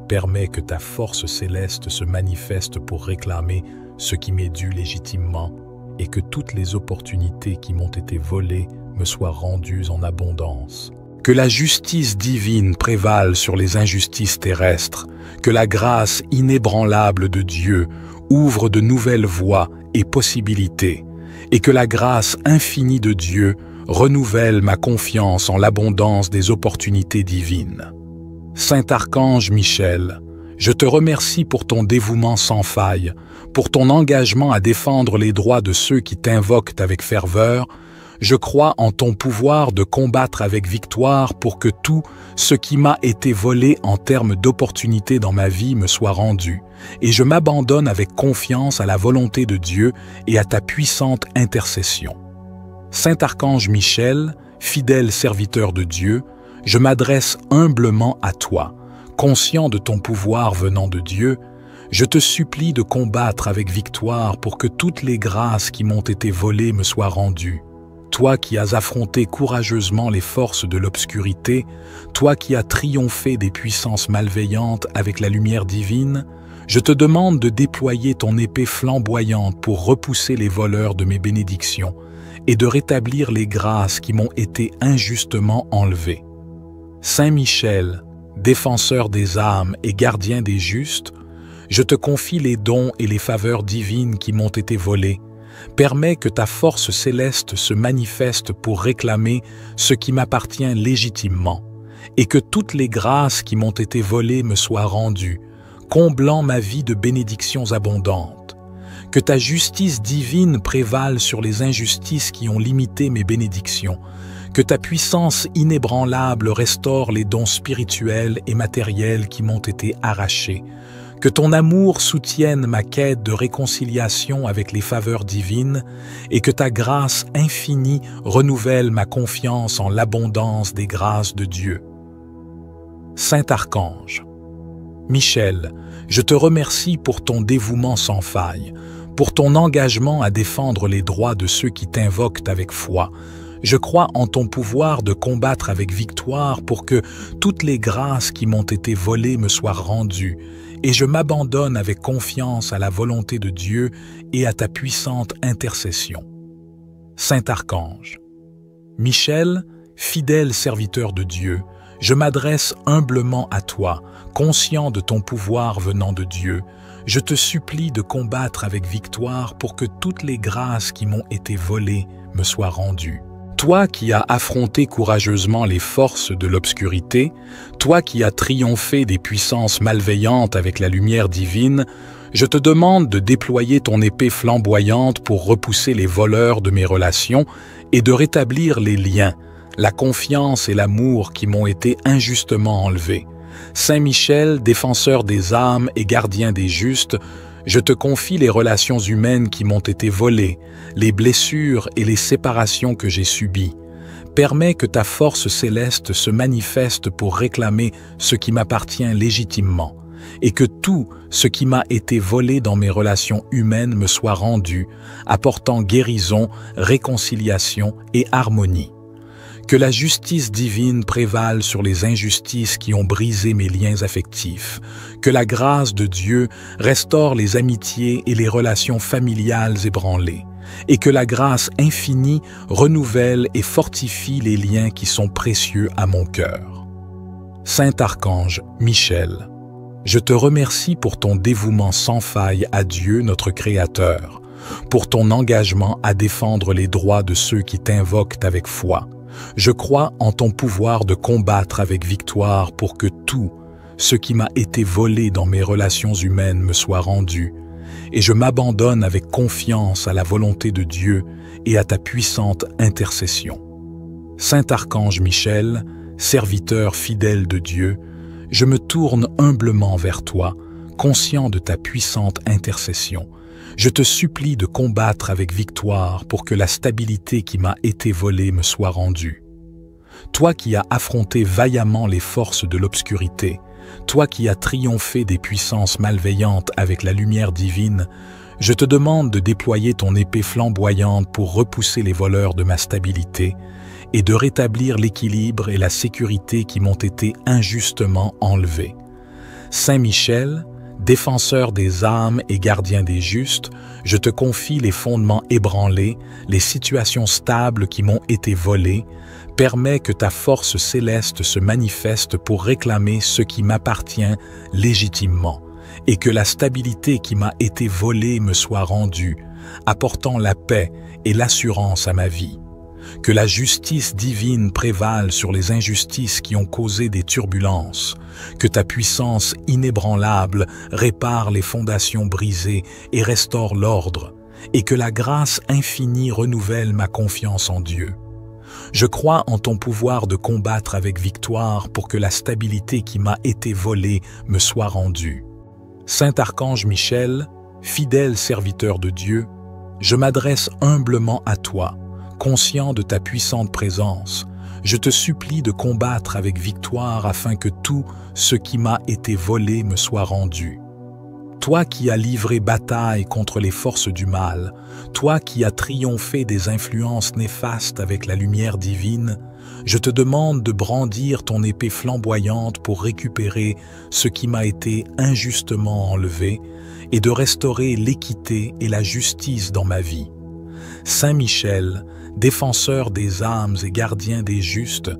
Permets que ta force céleste se manifeste pour réclamer ce qui m'est dû légitimement et que toutes les opportunités qui m'ont été volées me soient rendues en abondance. Que la justice divine prévale sur les injustices terrestres, que la grâce inébranlable de Dieu ouvre de nouvelles voies et possibilités, et que la grâce infinie de Dieu renouvelle ma confiance en l'abondance des opportunités divines. Saint Archange Michel, je te remercie pour ton dévouement sans faille, pour ton engagement à défendre les droits de ceux qui t'invoquent avec ferveur. Je crois en ton pouvoir de combattre avec victoire pour que tout ce qui m'a été volé en termes d'opportunités dans ma vie me soit rendu, et je m'abandonne avec confiance à la volonté de Dieu et à ta puissante intercession. Saint Archange Michel, fidèle serviteur de Dieu, je m'adresse humblement à toi, conscient de ton pouvoir venant de Dieu. Je te supplie de combattre avec victoire pour que toutes les grâces qui m'ont été volées me soient rendues. Toi qui as affronté courageusement les forces de l'obscurité, toi qui as triomphé des puissances malveillantes avec la lumière divine, je te demande de déployer ton épée flamboyante pour repousser les voleurs de mes bénédictions et de rétablir les grâces qui m'ont été injustement enlevées. Saint Michel, défenseur des âmes et gardien des justes, je te confie les dons et les faveurs divines qui m'ont été volés. Permets que ta force céleste se manifeste pour réclamer ce qui m'appartient légitimement, et que toutes les grâces qui m'ont été volées me soient rendues, comblant ma vie de bénédictions abondantes. Que ta justice divine prévale sur les injustices qui ont limité mes bénédictions. Que ta puissance inébranlable restaure les dons spirituels et matériels qui m'ont été arrachés. Que ton amour soutienne ma quête de réconciliation avec les faveurs divines et que ta grâce infinie renouvelle ma confiance en l'abondance des grâces de Dieu. Saint Archange Michel, je te remercie pour ton dévouement sans faille, pour ton engagement à défendre les droits de ceux qui t'invoquent avec foi. Je crois en ton pouvoir de combattre avec victoire pour que toutes les grâces qui m'ont été volées me soient rendues, et je m'abandonne avec confiance à la volonté de Dieu et à ta puissante intercession. Saint Archange Michel, fidèle serviteur de Dieu, je m'adresse humblement à toi, conscient de ton pouvoir venant de Dieu. Je te supplie de combattre avec victoire pour que toutes les grâces qui m'ont été volées me soient rendues. Toi qui as affronté courageusement les forces de l'obscurité, toi qui as triomphé des puissances malveillantes avec la lumière divine, je te demande de déployer ton épée flamboyante pour repousser les voleurs de mes relations et de rétablir les liens, la confiance et l'amour qui m'ont été injustement enlevés. Saint Michel, défenseur des âmes et gardien des justes, je te confie les relations humaines qui m'ont été volées, les blessures et les séparations que j'ai subies. Permets que ta force céleste se manifeste pour réclamer ce qui m'appartient légitimement, et que tout ce qui m'a été volé dans mes relations humaines me soit rendu, apportant guérison, réconciliation et harmonie. Que la justice divine prévale sur les injustices qui ont brisé mes liens affectifs. Que la grâce de Dieu restaure les amitiés et les relations familiales ébranlées. Et que la grâce infinie renouvelle et fortifie les liens qui sont précieux à mon cœur. Saint Archange Michel, je te remercie pour ton dévouement sans faille à Dieu notre Créateur, pour ton engagement à défendre les droits de ceux qui t'invoquent avec foi. Je crois en ton pouvoir de combattre avec victoire pour que tout ce qui m'a été volé dans mes relations humaines me soit rendu, et je m'abandonne avec confiance à la volonté de Dieu et à ta puissante intercession. Saint Archange Michel, serviteur fidèle de Dieu, je me tourne humblement vers toi, conscient de ta puissante intercession. Je te supplie de combattre avec victoire pour que la stabilité qui m'a été volée me soit rendue. Toi qui as affronté vaillamment les forces de l'obscurité, toi qui as triomphé des puissances malveillantes avec la lumière divine, je te demande de déployer ton épée flamboyante pour repousser les voleurs de ma stabilité et de rétablir l'équilibre et la sécurité qui m'ont été injustement enlevés. Saint Michel, défenseur des âmes et gardien des justes, je te confie les fondements ébranlés, les situations stables qui m'ont été volées. Permets que ta force céleste se manifeste pour réclamer ce qui m'appartient légitimement, et que la stabilité qui m'a été volée me soit rendue, apportant la paix et l'assurance à ma vie. Que la justice divine prévale sur les injustices qui ont causé des turbulences. Que ta puissance inébranlable répare les fondations brisées et restaure l'ordre. Et que la grâce infinie renouvelle ma confiance en Dieu. Je crois en ton pouvoir de combattre avec victoire pour que la stabilité qui m'a été volée me soit rendue. Saint Archange Michel, fidèle serviteur de Dieu, je m'adresse humblement à toi, conscient de ta puissante présence. Je te supplie de combattre avec victoire afin que tout ce qui m'a été volé me soit rendu. Toi qui as livré bataille contre les forces du mal, toi qui as triomphé des influences néfastes avec la lumière divine, je te demande de brandir ton épée flamboyante pour récupérer ce qui m'a été injustement enlevé et de restaurer l'équité et la justice dans ma vie. Saint Michel, défenseur des âmes et gardien des justes,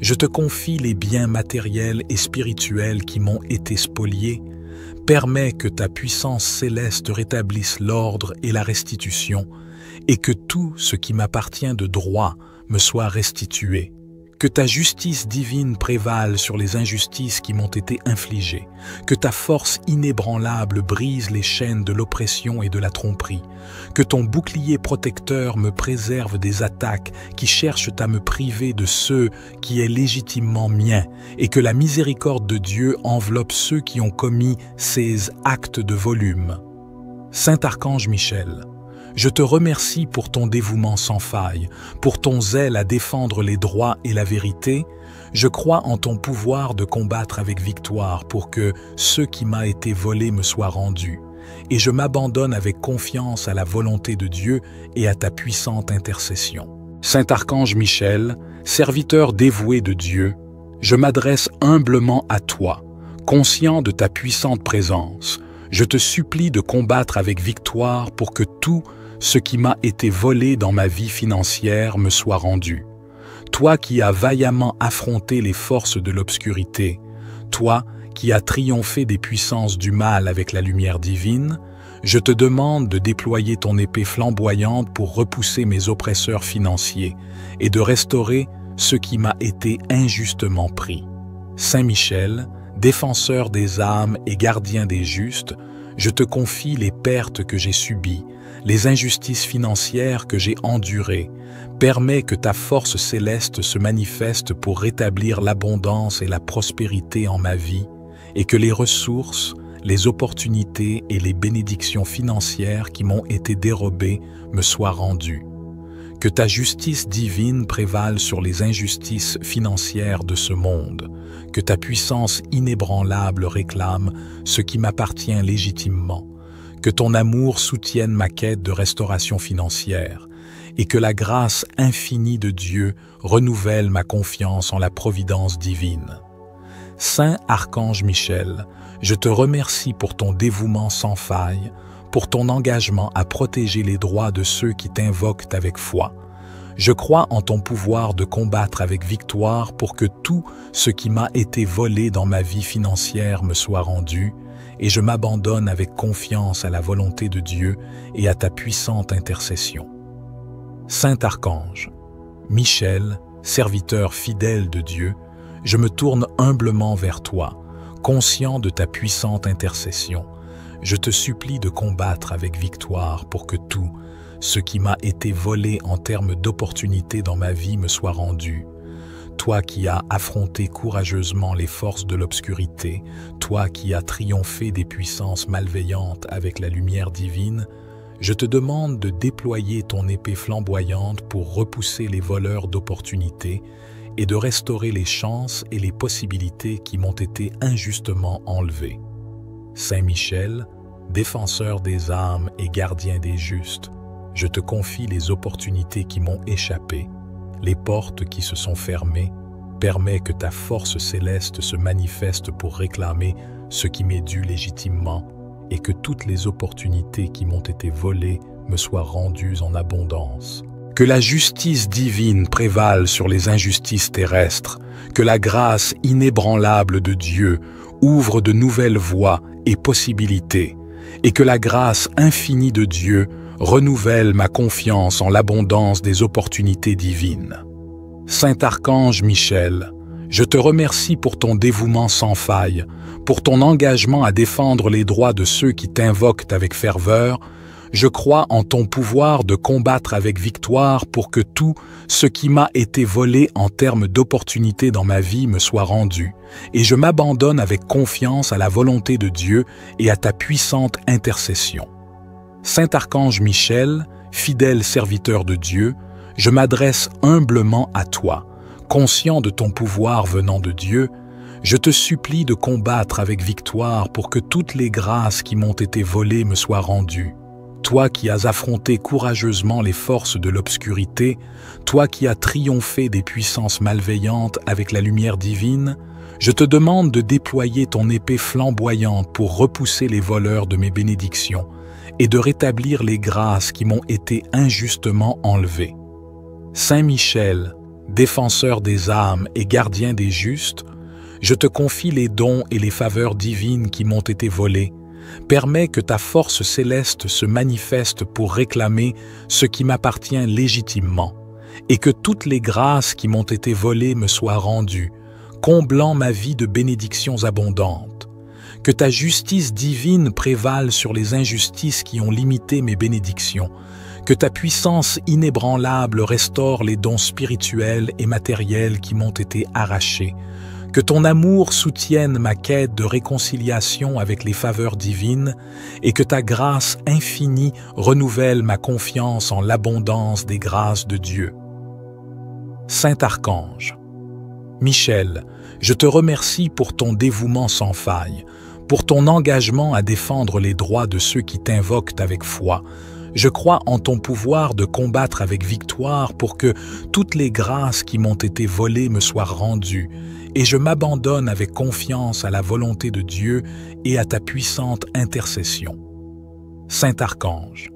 je te confie les biens matériels et spirituels qui m'ont été spoliés. Permets que ta puissance céleste rétablisse l'ordre et la restitution, et que tout ce qui m'appartient de droit me soit restitué. Que ta justice divine prévale sur les injustices qui m'ont été infligées. Que ta force inébranlable brise les chaînes de l'oppression et de la tromperie. Que ton bouclier protecteur me préserve des attaques qui cherchent à me priver de ce qui est légitimement mien. Et que la miséricorde de Dieu enveloppe ceux qui ont commis ces actes de volume. Saint Archange Michel, je te remercie pour ton dévouement sans faille, pour ton zèle à défendre les droits et la vérité. Je crois en ton pouvoir de combattre avec victoire pour que ce qui m'a été volé me soit rendu. Et je m'abandonne avec confiance à la volonté de Dieu et à ta puissante intercession. Saint Archange Michel, serviteur dévoué de Dieu, je m'adresse humblement à toi, conscient de ta puissante présence. Je te supplie de combattre avec victoire pour que tout ce qui m'a été volé dans ma vie financière me soit rendu. Toi qui as vaillamment affronté les forces de l'obscurité, toi qui as triomphé des puissances du mal avec la lumière divine, je te demande de déployer ton épée flamboyante pour repousser mes oppresseurs financiers et de restaurer ce qui m'a été injustement pris. Saint Michel, défenseur des âmes et gardien des justes, je te confie les pertes que j'ai subies, les injustices financières que j'ai endurées. Permets que ta force céleste se manifeste pour rétablir l'abondance et la prospérité en ma vie, et que les ressources, les opportunités et les bénédictions financières qui m'ont été dérobées me soient rendues. Que ta justice divine prévale sur les injustices financières de ce monde, que ta puissance inébranlable réclame ce qui m'appartient légitimement, que ton amour soutienne ma quête de restauration financière, et que la grâce infinie de Dieu renouvelle ma confiance en la providence divine. Saint Archange Michel, je te remercie pour ton dévouement sans faille, pour ton engagement à protéger les droits de ceux qui t'invoquent avec foi. Je crois en ton pouvoir de combattre avec victoire pour que tout ce qui m'a été volé dans ma vie financière me soit rendu, et je m'abandonne avec confiance à la volonté de Dieu et à ta puissante intercession. Saint Archange, Michel, serviteur fidèle de Dieu, je me tourne humblement vers toi, conscient de ta puissante intercession. Je te supplie de combattre avec victoire pour que tout ce qui m'a été volé en termes d'opportunités dans ma vie me soit rendu. Toi qui as affronté courageusement les forces de l'obscurité, toi qui as triomphé des puissances malveillantes avec la lumière divine, je te demande de déployer ton épée flamboyante pour repousser les voleurs d'opportunités et de restaurer les chances et les possibilités qui m'ont été injustement enlevées. Saint Michel, défenseur des âmes et gardien des justes, je te confie les opportunités qui m'ont échappé, les portes qui se sont fermées. Permets que ta force céleste se manifeste pour réclamer ce qui m'est dû légitimement et que toutes les opportunités qui m'ont été volées me soient rendues en abondance. Que la justice divine prévale sur les injustices terrestres, que la grâce inébranlable de Dieu ouvre de nouvelles voies et possibilités, et que la grâce infinie de Dieu renouvelle ma confiance en l'abondance des opportunités divines. Saint Archange Michel, je te remercie pour ton dévouement sans faille, pour ton engagement à défendre les droits de ceux qui t'invoquent avec ferveur. Je crois en ton pouvoir de combattre avec victoire pour que tout ce qui m'a été volé en termes d'opportunités dans ma vie me soit rendu, et je m'abandonne avec confiance à la volonté de Dieu et à ta puissante intercession. Saint Archange Michel, fidèle serviteur de Dieu, je m'adresse humblement à toi, conscient de ton pouvoir venant de Dieu. Je te supplie de combattre avec victoire pour que toutes les grâces qui m'ont été volées me soient rendues. Toi qui as affronté courageusement les forces de l'obscurité, toi qui as triomphé des puissances malveillantes avec la lumière divine, je te demande de déployer ton épée flamboyante pour repousser les voleurs de mes bénédictions et de rétablir les grâces qui m'ont été injustement enlevées. Saint Michel, défenseur des âmes et gardien des justes, je te confie les dons et les faveurs divines qui m'ont été volés. Permets que ta force céleste se manifeste pour réclamer ce qui m'appartient légitimement, et que toutes les grâces qui m'ont été volées me soient rendues, comblant ma vie de bénédictions abondantes. Que ta justice divine prévale sur les injustices qui ont limité mes bénédictions. Que ta puissance inébranlable restaure les dons spirituels et matériels qui m'ont été arrachés. Que ton amour soutienne ma quête de réconciliation avec les faveurs divines et que ta grâce infinie renouvelle ma confiance en l'abondance des grâces de Dieu. Saint Archange Michel, je te remercie pour ton dévouement sans faille, pour ton engagement à défendre les droits de ceux qui t'invoquent avec foi. Je crois en ton pouvoir de combattre avec victoire pour que toutes les grâces qui m'ont été volées me soient rendues, et je m'abandonne avec confiance à la volonté de Dieu et à ta puissante intercession. Saint Archange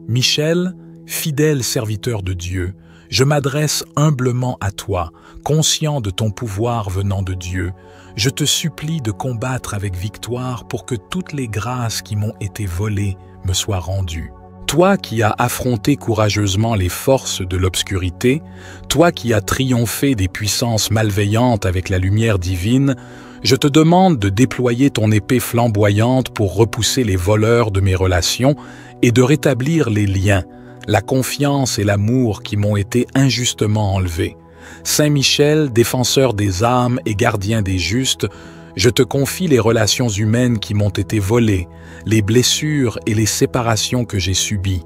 Michel, fidèle serviteur de Dieu, je m'adresse humblement à toi, conscient de ton pouvoir venant de Dieu. Je te supplie de combattre avec victoire pour que toutes les grâces qui m'ont été volées me soient rendues. Toi qui as affronté courageusement les forces de l'obscurité, toi qui as triomphé des puissances malveillantes avec la lumière divine, je te demande de déployer ton épée flamboyante pour repousser les voleurs de mes relations et de rétablir les liens, la confiance et l'amour qui m'ont été injustement enlevés. Saint Michel, défenseur des âmes et gardien des justes, je te confie les relations humaines qui m'ont été volées, les blessures et les séparations que j'ai subies.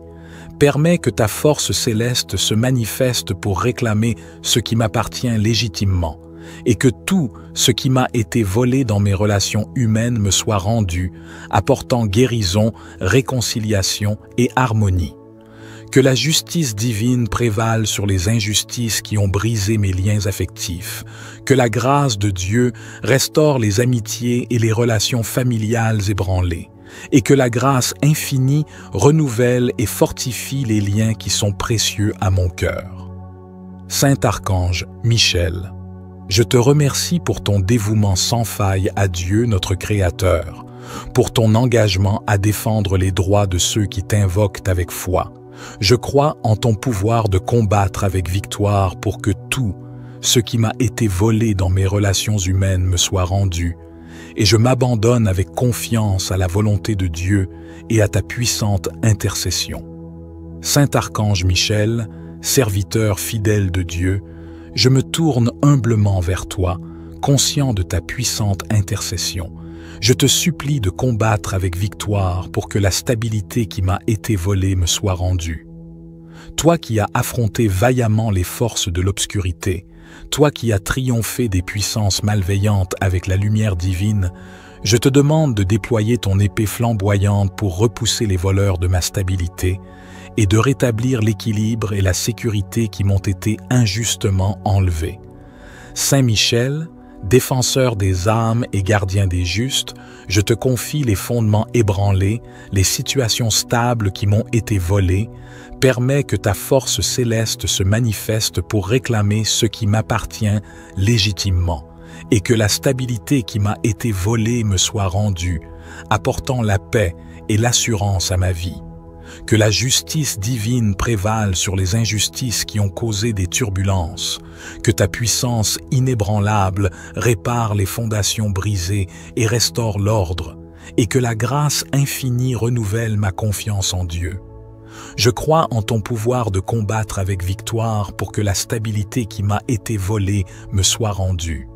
Permets que ta force céleste se manifeste pour réclamer ce qui m'appartient légitimement, et que tout ce qui m'a été volé dans mes relations humaines me soit rendu, apportant guérison, réconciliation et harmonie. Que la justice divine prévale sur les injustices qui ont brisé mes liens affectifs. Que la grâce de Dieu restaure les amitiés et les relations familiales ébranlées. Et que la grâce infinie renouvelle et fortifie les liens qui sont précieux à mon cœur. Saint Archange Michel, je te remercie pour ton dévouement sans faille à Dieu notre Créateur, pour ton engagement à défendre les droits de ceux qui t'invoquent avec foi. Je crois en ton pouvoir de combattre avec victoire pour que tout ce qui m'a été volé dans mes relations humaines me soit rendu, et je m'abandonne avec confiance à la volonté de Dieu et à ta puissante intercession. Saint Archange Michel, serviteur fidèle de Dieu, je me tourne humblement vers toi, conscient de ta puissante intercession. Je te supplie de combattre avec victoire pour que la stabilité qui m'a été volée me soit rendue. Toi qui as affronté vaillamment les forces de l'obscurité, toi qui as triomphé des puissances malveillantes avec la lumière divine, je te demande de déployer ton épée flamboyante pour repousser les voleurs de ma stabilité et de rétablir l'équilibre et la sécurité qui m'ont été injustement enlevés. Saint Michel, défenseur des âmes et gardien des justes, je te confie les fondements ébranlés, les situations stables qui m'ont été volées. Permets que ta force céleste se manifeste pour réclamer ce qui m'appartient légitimement, et que la stabilité qui m'a été volée me soit rendue, apportant la paix et l'assurance à ma vie. Que la justice divine prévale sur les injustices qui ont causé des turbulences. Que ta puissance inébranlable répare les fondations brisées et restaure l'ordre. Et que la grâce infinie renouvelle ma confiance en Dieu. Je crois en ton pouvoir de combattre avec victoire pour que la stabilité qui m'a été volée me soit rendue.